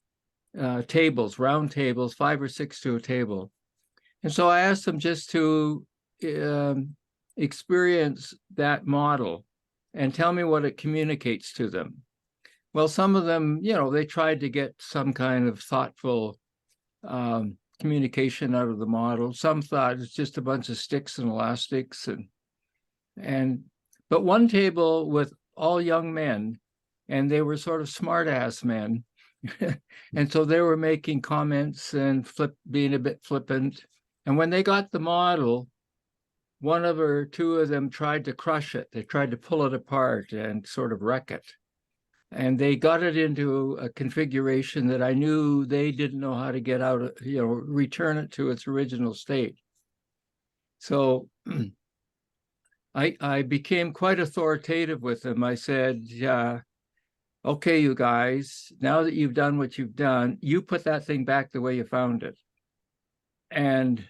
tables, round tables, 5 or 6 to a table. And so I asked them just to experience that model and tell me what it communicates to them. Well, some of them, they tried to get some kind of thoughtful communication out of the model. Some thought it's just a bunch of sticks and elastics, but one table with all young men, and they were sort of smart-ass men, and so they were making comments and being a bit flippant. And when they got the model, one of or two of them tried to crush it. They tried to pull it apart and sort of wreck it. And they got it into a configuration that I knew they didn't know how to get out, return it to its original state. So I became quite authoritative with them. I said, okay, you guys, now that you've done what you've done, you put that thing back the way you found it. And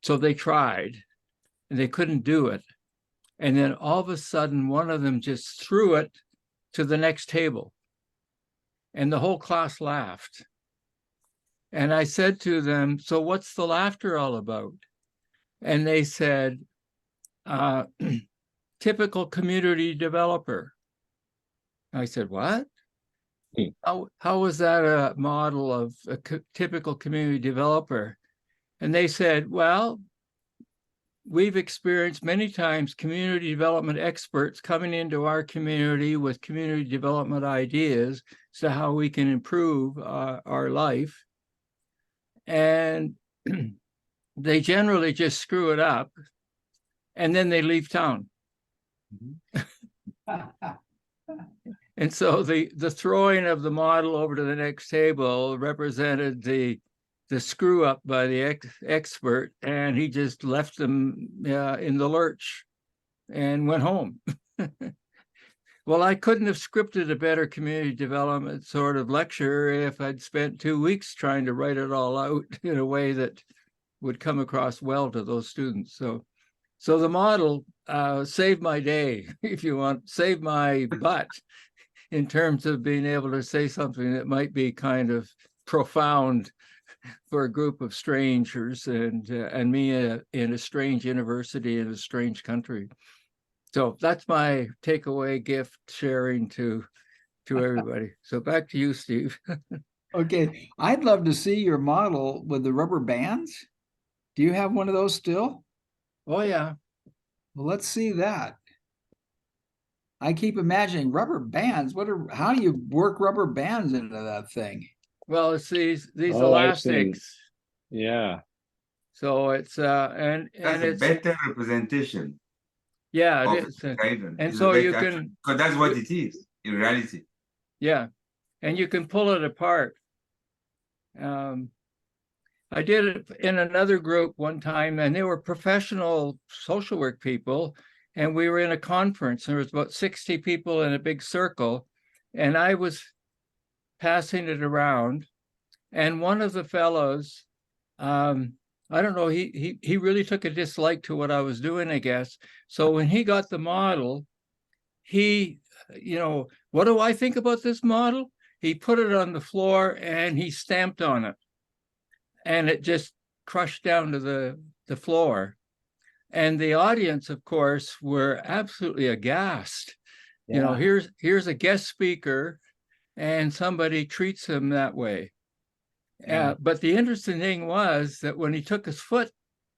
so they tried, and they couldn't do it. And then all of a sudden, one of them just threw it to the next table. And the whole class laughed. And I said to them, so what's the laughter all about? And they said, typical community developer. I said, what? How was that a model of a typical community developer? And they said, well, we've experienced many times community development experts coming into our community with community development ideas as to how we can improve our life. And they generally just screw it up, and then they leave town. And so the throwing of the model over to the next table represented the screw up by the expert, and he just left them in the lurch and went home. Well, I couldn't have scripted a better community development sort of lecture if I'd spent 2 weeks trying to write it all out in a way that would come across well to those students. So the model saved my day, if you want, saved my butt in terms of being able to say something that might be kind of profound for a group of strangers and me in a strange university in a strange country. So that's my takeaway gift sharing to everybody. So back to you, Steve. Okay, I'd love to see your model with the rubber bands. Do you have one of those still? Oh, yeah. Well, let's see that. I keep imagining rubber bands. How do you work rubber bands into that thing? Well, it's these Oh, I've seen- elastics. Yeah. So it's and That's a it's better representation yeah, of it is. tetrahedron. And It's a so you better- can, because that's what it is in reality. yeah, and you can pull it apart. I did it in another group one time, and they were professional social work people, and we were in a conference. There was about 60 people in a big circle, and I was passing it around, and one of the fellows, I don't know, he really took a dislike to what I was doing, I guess. So when he got the model, he, what do I think about this model? He put it on the floor and he stamped on it, and it just crushed down to the floor. And the audience, of course, were absolutely aghast. Yeah. Here's a guest speaker, and somebody treats him that way. Yeah. But the interesting thing was that when he took his foot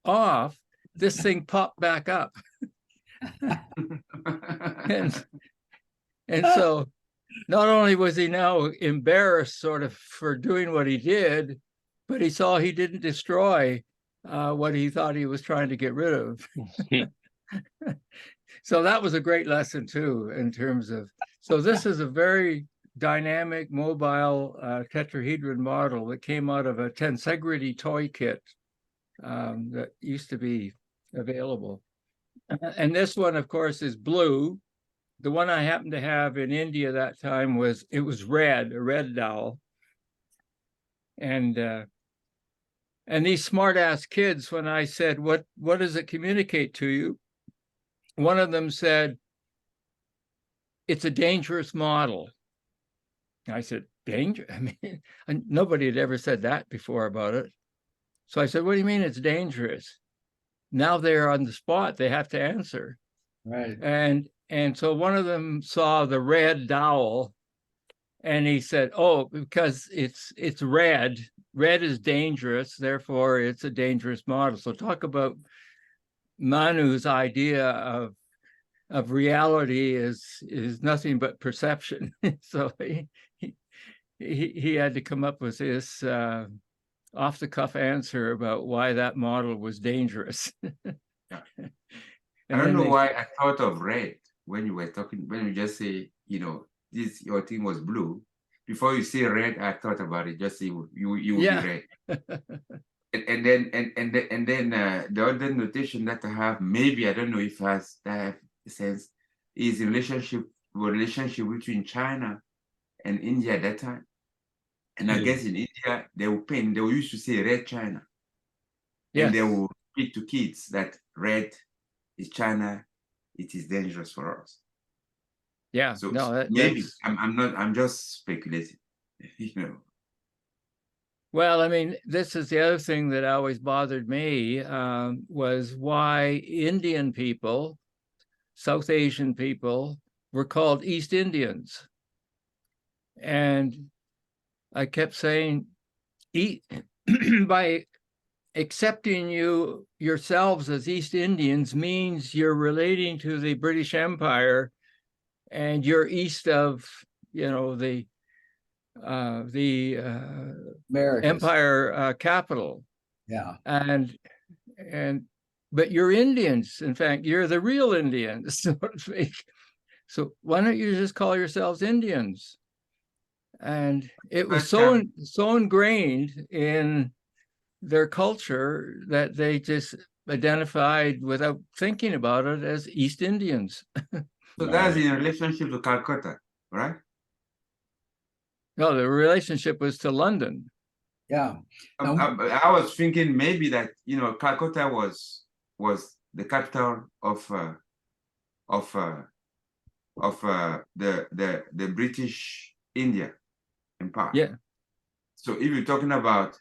off, this thing popped back up. And so not only was he now embarrassed sort of for doing what he did, but he saw he didn't destroy what he thought he was trying to get rid of. So that was a great lesson too, in terms of, so this is a very dynamic, mobile tetrahedron model that came out of a Tensegrity toy kit that used to be available. And this one, of course, is blue. The one I happened to have in India that time was red, a red dowel. And these smart-ass kids, when I said, what does it communicate to you? One of them said, it's a dangerous model. I said, danger? I mean, nobody had ever said that before about it. So I said, what do you mean it's dangerous? Now they're on the spot, they have to answer. Right. And so one of them saw the red dowel and he said, oh, because it's red. Red is dangerous, therefore it's a dangerous model. So talk about Manu's idea of reality is nothing but perception. So he had to come up with this off-the-cuff answer about why that model was dangerous. I don't know why I thought of red when you were talking, when you just say, you know, this, your thing was blue. Before you say red, I thought about it, just say you would be red. and then the other notation that I have, maybe, I don't know if that has sense, is relationship between China and India at that time. And I guess in India, they will used to say red China. Yes. And they will speak to kids that red is China, it is dangerous for us. Yeah, so no, maybe I'm just speculating, you know. Well, I mean, this is the other thing that always bothered me, was why Indian people, South Asian people, were called East Indians. And I kept saying, by accepting yourselves as East Indians means you're relating to the British Empire and you're east of, you know, the empire capital. Yeah. But you're Indians. In fact, you're the real Indians, so to speak. So why don't you just call yourselves Indians? And it was so ingrained in their culture that they just identified without thinking about it as East Indians. So that's in relationship to Calcutta, right? No, the relationship was to London. Yeah. I was thinking maybe that, you know, Calcutta was the capital of the British India Empire. Yeah. So if you're talking about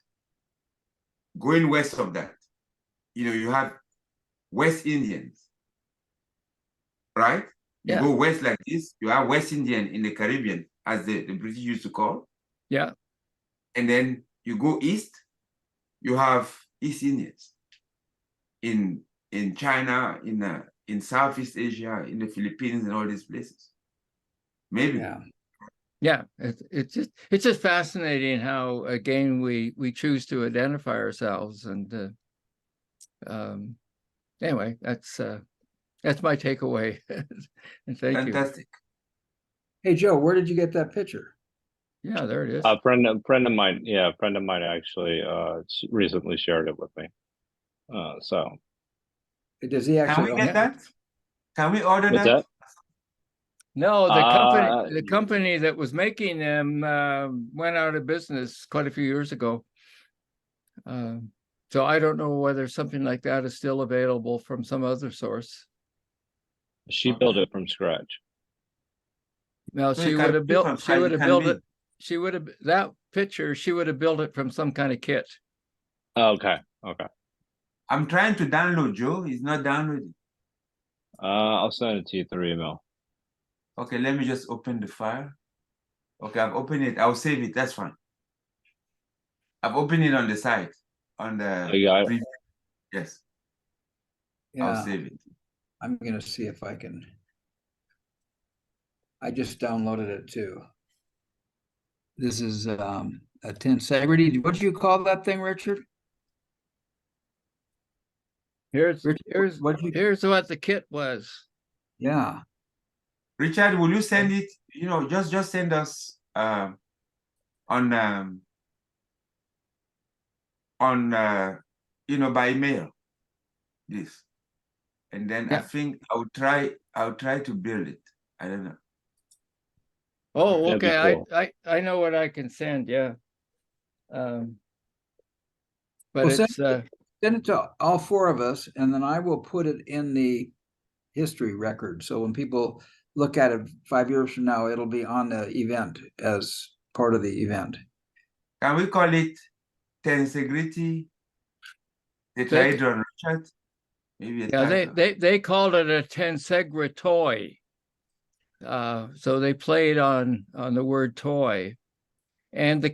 going west of that, you know, you have West Indians, right? You go west like this, you have West Indian in the Caribbean, as the British used to call. Yeah. And then you go east, you have East Indians in China, in Southeast Asia, in the Philippines, and all these places. Maybe. Yeah, it's just fascinating how, again, we choose to identify ourselves. And anyway, that's my takeaway. And thank you. Fantastic. Hey Joe, where did you get that picture? Yeah, there it is. A friend of mine, a friend of mine actually recently shared it with me. So does he actually? Can we get that? Can we order that? No, the company that was making them went out of business quite a few years ago. So I don't know whether something like that is still available from some other source. She built it from scratch. No, she would have built that picture. She would have built it from some kind of kit. Okay. I'm trying to download, Joe. It's not downloading. I'll send it to you through email. Okay, let me just open the file. Okay, I've opened it. I'll save it. That's fine. I've opened it on the site. On the yes. Yeah. I'll save it. I'm gonna see if I can. I just downloaded it too. This is a Tensegrity. What do you call that thing, Richard? Here's what the kit was. Yeah. Richard, will you send it? You know, just send us on by mail. This. And then I Yeah. think I'll try to build it. I don't know. Oh, That'd be okay. cool. I know what I can send. Yeah. But Well, it's send it to all four of us, and then I will put it in the history record. So when people look at it 5 years from now, it'll be on the event as part of the event. Can we call it Tensegrity, the They- Tetrahedron, Richard? Maybe a yeah, title. they called it a Tensegra toy. So they played on the word toy. And the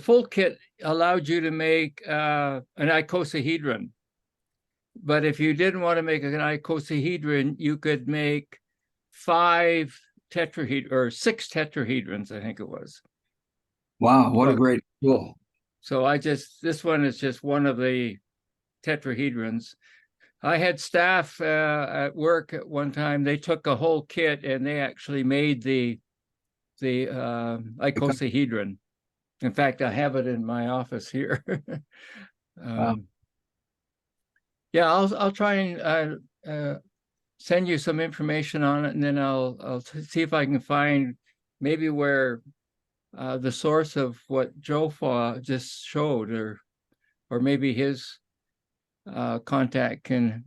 full kit allowed you to make an icosahedron. But if you didn't want to make an icosahedron, you could make 5 tetrahedrons or 6 tetrahedrons, I think it was. Wow, what a great tool. So this one is just one of the tetrahedrons. I had staff at work at one time, they took a whole kit and they actually made the icosahedron. In fact, I have it in my office here. Wow. Yeah, I'll try and send you some information on it, and then I'll see if I can find maybe where the source of what Joe just showed, or maybe his contact can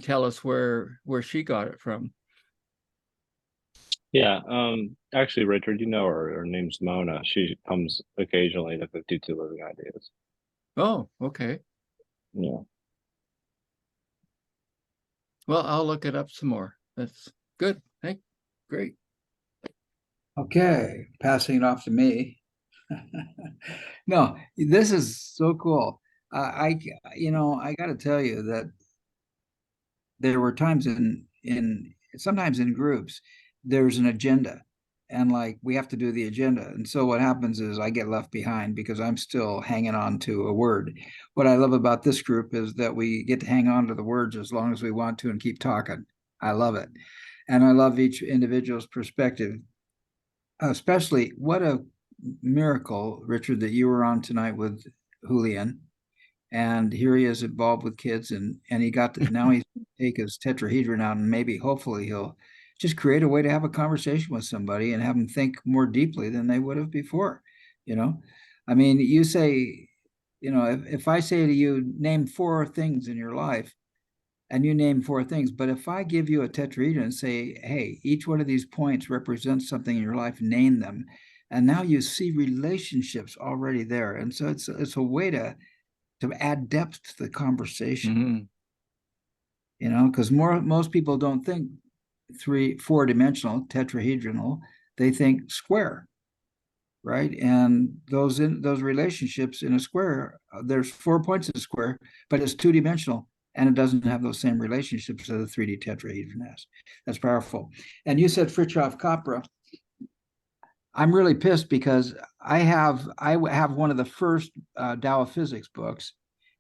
tell us where she got it from. Yeah. Actually, Richard, her name's Mona. She comes occasionally to 52 Living Ideas. Oh, okay. Yeah. Well, I'll look it up some more. That's good. Great. Okay, passing it off to me. No, this is so cool. I got to tell you that there were times sometimes in groups, there's an agenda, and like we have to do the agenda. And so what happens is I get left behind because I'm still hanging on to a word. What I love about this group is that we get to hang on to the words as long as we want to and keep talking. I love it. And I love each individual's perspective. Especially, what a miracle, Richard, that you were on tonight with Julián, and here he is involved with kids, and he got to, now he's take his tetrahedron out, and maybe hopefully he'll just create a way to have a conversation with somebody and have them think more deeply than they would have before. I mean, you say, if I say to you, name 4 things in your life, and you name 4 things. But if I give you a tetrahedron and say, hey, each one of these points represents something in your life, name them. And now you see relationships already there. And so it's a way to add depth to the conversation. Mm-hmm. Because most people don't think 4-dimensional, tetrahedronal, they think square. Right. And those relationships in a square, there's 4 points in a square, but it's 2-dimensional. And it doesn't have those same relationships that a 3D tetrahedron has. That's powerful. And you said Fritjof Capra. I'm really pissed because I have one of the first Tao of Physics books,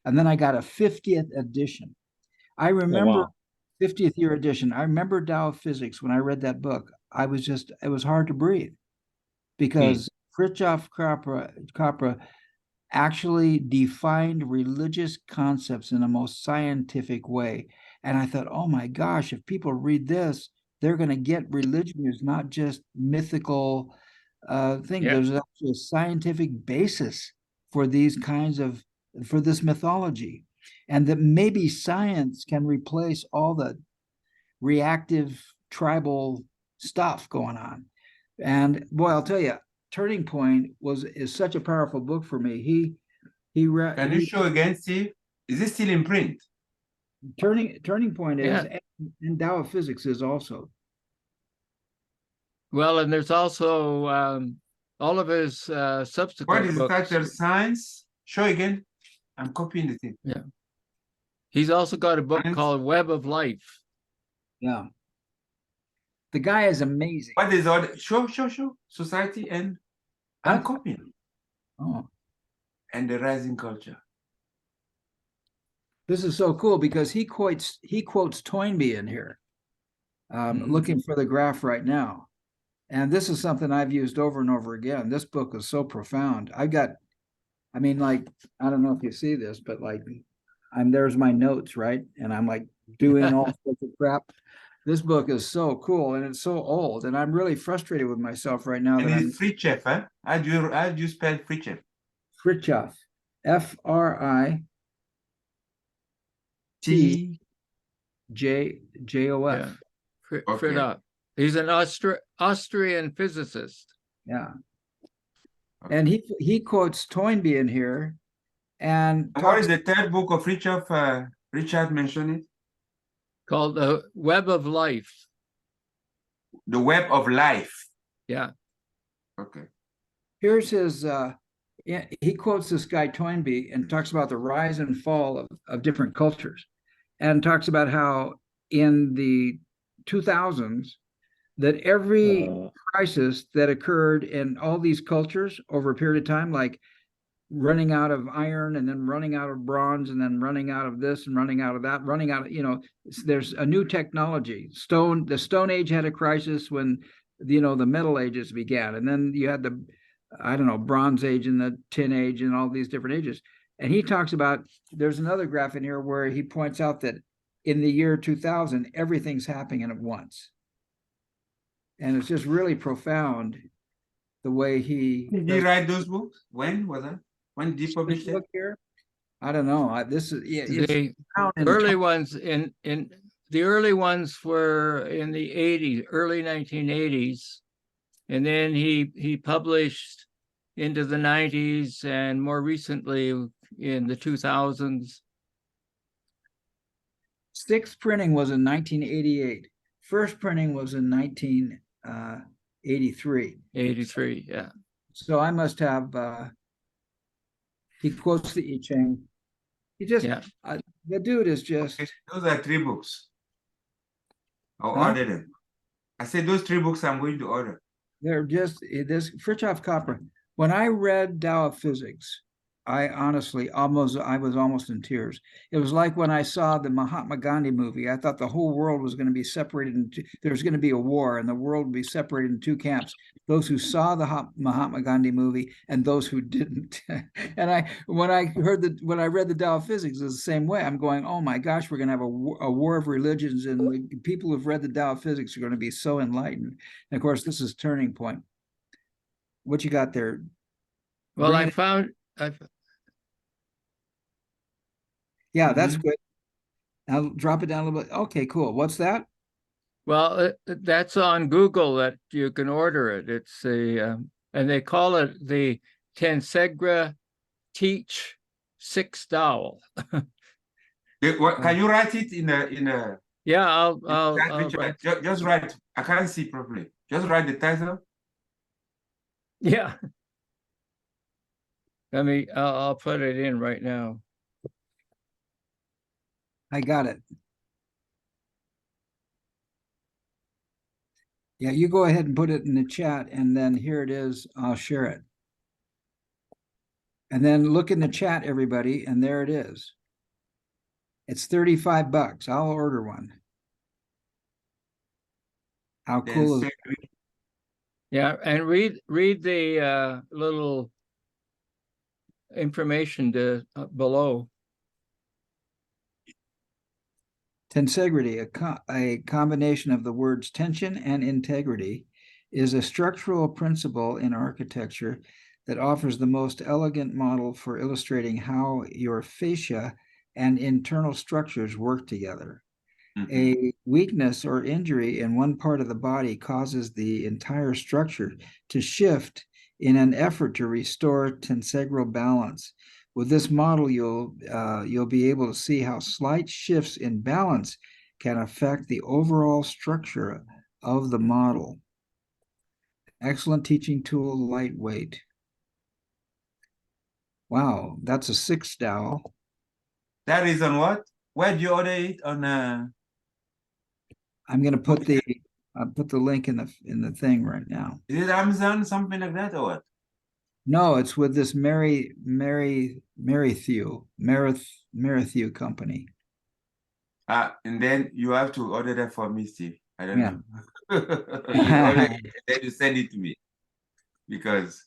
and then I got a 50th edition. I remember 50th year edition. I remember Tao of Physics when I read that book. It was hard to breathe because Fritjof Capra actually defined religious concepts in the most scientific way. And I thought, oh my gosh, if people read this, they're going to get religion is not just mythical thing. Yeah. There's actually a scientific basis for for this mythology. And that maybe science can replace all the reactive tribal stuff going on. And boy, I'll tell you, Turning Point is such a powerful book for me. Can you show again, Steve? Is it still in print? Turning Point is, and Tao of Physics is also. Well, and there's also all of his subsequent What is books. Title Science? Show again. I'm copying the thing. Yeah. He's also got a book called Web of Life. Yeah. The guy is amazing. What is all? Show. Society and I'm copying. Oh. And the rising culture. This is so cool because he quotes Toynbee in here. Looking for the graph right now. And this is something I've used over and over again. This book is so profound. I mean, like, I don't know if you see this, but like, there's my notes, right? And I'm like doing all sorts of crap. This book is so cool and it's so old, and I'm really frustrated with myself right now And that I'm it's free chef, huh? How do you spell free chef? Fritjof, Fritjof. T. Jof. Yeah. Okay. Fritjof. He's an Austrian physicist. Yeah. Okay. And he quotes Toynbee in here and What talks is the third book of Richard? Richard mentioned it. Called The Web of Life. The Web of Life. Yeah. Okay. here's his he quotes this guy Toynbee and talks about the rise and fall of different cultures, and talks about how in the 2000s that every crisis that occurred in all these cultures over a period of time, like running out of iron and then running out of bronze and then running out of this and running out of that, running out of, there's a new technology. The Stone Age had a crisis when, the Middle Ages began. And then you had the, I don't know, Bronze Age and the Tin Age and all these different ages. And he talks about, there's another graph in here where he points out that in the year 2000, everything's happening at once. And it's just really profound the way he. Did he write those books? When was that? When did he publish it? Look here. I don't know. This is The early ones in the early ones were in the 80s, early 1980s, and then he published into the 90s and more recently in the 2000s. Sixth printing was in 1988. First printing was in 1983. 83, yeah. So I must have. He quotes the I Ching. He just, the dude is just. Okay. Those are 3 books. I'll Huh? order them. I said those 3 books I'm going to order. They're just this Fritjof Capra. When I read Tao of Physics, I honestly I was almost in tears. It was like when I saw the Mahatma Gandhi movie. I thought the whole world was going to be separated into, there was going to be a war and the world would be separated in 2 camps. Those who saw the Mahatma Gandhi movie and those who didn't. And when I read the Tao of Physics, it was the same way. I'm going, oh my gosh, we're going to have a war of religions, and the people who've read the Tao of Physics are going to be so enlightened. And of course, this is turning point. What you got there? Well, Yeah, that's good. I'll drop it down a little bit. Okay, cool. What's that? Well, that's on Google that you can order it. It's and they call it the Tensegrity-teach 6 dowel. Can you write it in a? Yeah, I'll write. Just write. I can't see properly. Just write the title. Yeah. I'll put it in right now. I got it. Yeah, you go ahead and put it in the chat, and then here it is. I'll share it. And then look in the chat, everybody, and there it is. It's $35. I'll order one. How cool is it? Yeah, and read the little information below. Tensegrity, a combination of the words tension and integrity, is a structural principle in architecture that offers the most elegant model for illustrating how your fascia and internal structures work together. Mm-hmm. A weakness or injury in one part of the body causes the entire structure to shift in an effort to restore tensegral balance. With this model, you'll be able to see how slight shifts in balance can affect the overall structure of the model. Excellent teaching tool, lightweight. Wow, that's a 6 dowel. That is on what? Where do you order it on? I'm going to put the link in the thing right now. Is it Amazon, something like that, or what? No, it's with this Merrithew company. And then you have to order that for me, Steve. I don't know. Then you send it to me. Because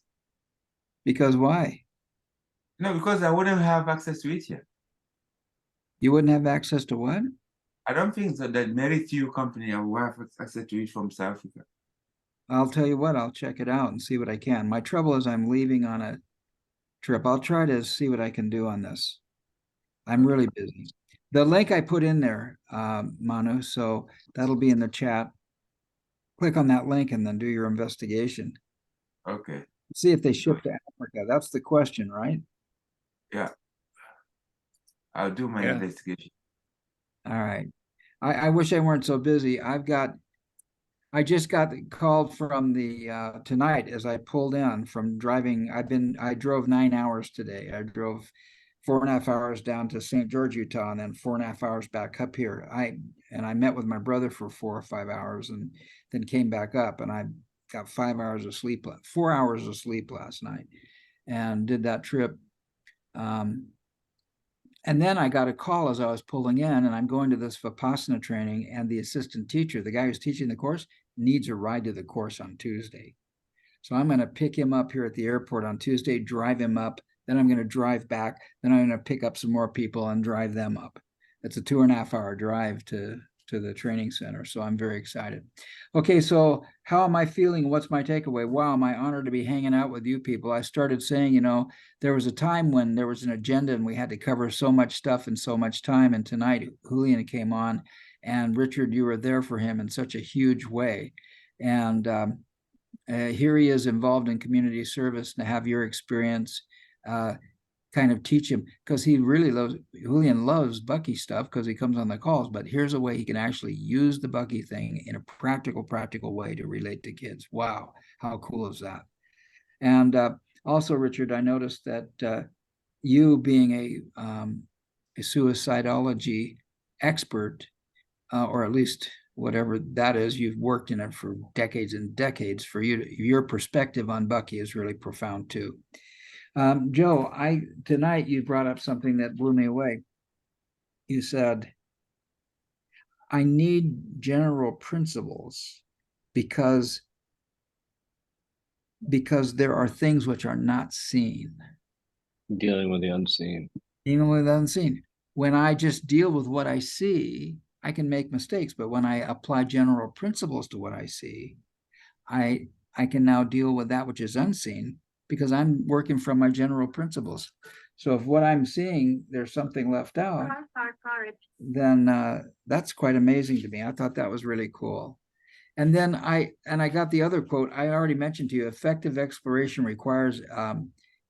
why? No, because I wouldn't have access to it yet. You wouldn't have access to what? I don't think so that Merit company I will have access to it from South Africa. I'll tell you what, I'll check it out and see what I can. My trouble is I'm leaving on a trip. I'll try to see what I can do on this. I'm really busy. The link I put in there, Manu, so that'll be in the chat. Click on that link and then do your investigation. Okay. See if they ship to Africa. That's the question, right? Yeah. I'll do my Yeah. investigation. All right. I wish I weren't so busy. I just got called from the tonight as I pulled in from driving. I drove 9 hours today. I drove 4.5 hours down to St. George, Utah, and then 4.5 hours back up here. I met with my brother for 4 or 5 hours and then came back up, and I got 5 hours of sleep, 4 hours of sleep last night, and did that trip. And then I got a call as I was pulling in, and I'm going to this Vipassana training, and the assistant teacher, the guy who's teaching the course, needs a ride to the course on Tuesday. So I'm going to pick him up here at the airport on Tuesday, drive him up, then I'm going to drive back, then I'm going to pick up some more people and drive them up. It's a 2.5 hour drive to the training center, so I'm very excited. Okay, so how am I feeling? What's my takeaway? Wow, am I honored to be hanging out with you people. I started saying, there was a time when there was an agenda and we had to cover so much stuff in so much time, and tonight Julián came on, and Richard, you were there for him in such a huge way. And here he is involved in community service, to have your experience kind of teach him, because Julián loves Bucky stuff because he comes on the calls, but here's a way he can actually use the Bucky thing in a practical way to relate to kids. Wow, how cool is that? And also, Richard, I noticed that you being a suicidology expert, or at least whatever that is, you've worked in it for decades and decades. For you, your perspective on Bucky is really profound too. Joe, tonight you brought up something that blew me away. You said, I need general principles because there are things which are not seen. Dealing with the unseen. Even with the unseen. When I just deal with what I see, I can make mistakes. But when I apply general principles to what I see, I can now deal with that which is unseen, because I'm working from my general principles. So if what I'm seeing, there's something left out, then that's quite amazing to me. I thought that was really cool. And then I got the other quote I already mentioned to you: effective exploration requires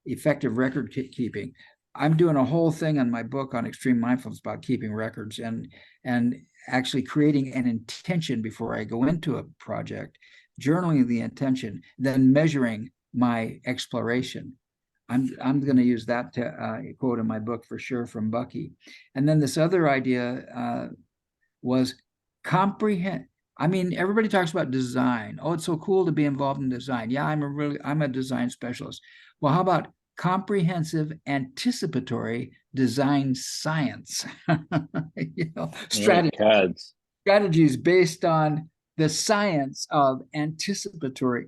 effective record keeping. I'm doing a whole thing on my book on extreme mindfulness about keeping records and actually creating an intention before I go into a project, journaling the intention, then measuring my exploration. I'm going to use that quote in my book for sure from Bucky. And then this other idea was comprehend. I mean, everybody talks about design. Oh, it's so cool to be involved in design. Yeah, I'm a design specialist. Well, how about comprehensive anticipatory design science? Strategies based on the science of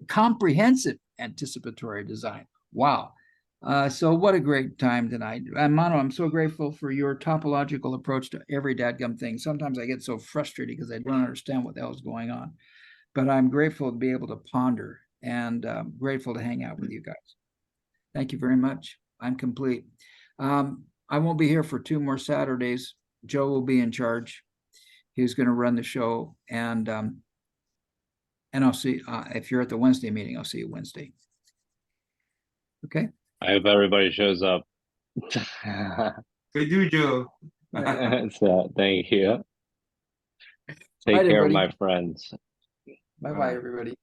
comprehensive anticipatory design. Wow. So what a great time tonight. Manu, I'm so grateful for your topological approach to every dadgum thing. Sometimes I get so frustrated because I don't understand what the hell is going on. But I'm grateful to be able to ponder, and grateful to hang out with you guys. Thank you very much. I'm complete. I won't be here for 2 more Saturdays. Joe will be in charge. He's going to run the show, and I'll see if you're at the Wednesday meeting. I'll see you Wednesday. Okay. I hope everybody shows up. We do, Joe. So thank you. Take care, my friends. Bye-bye, everybody.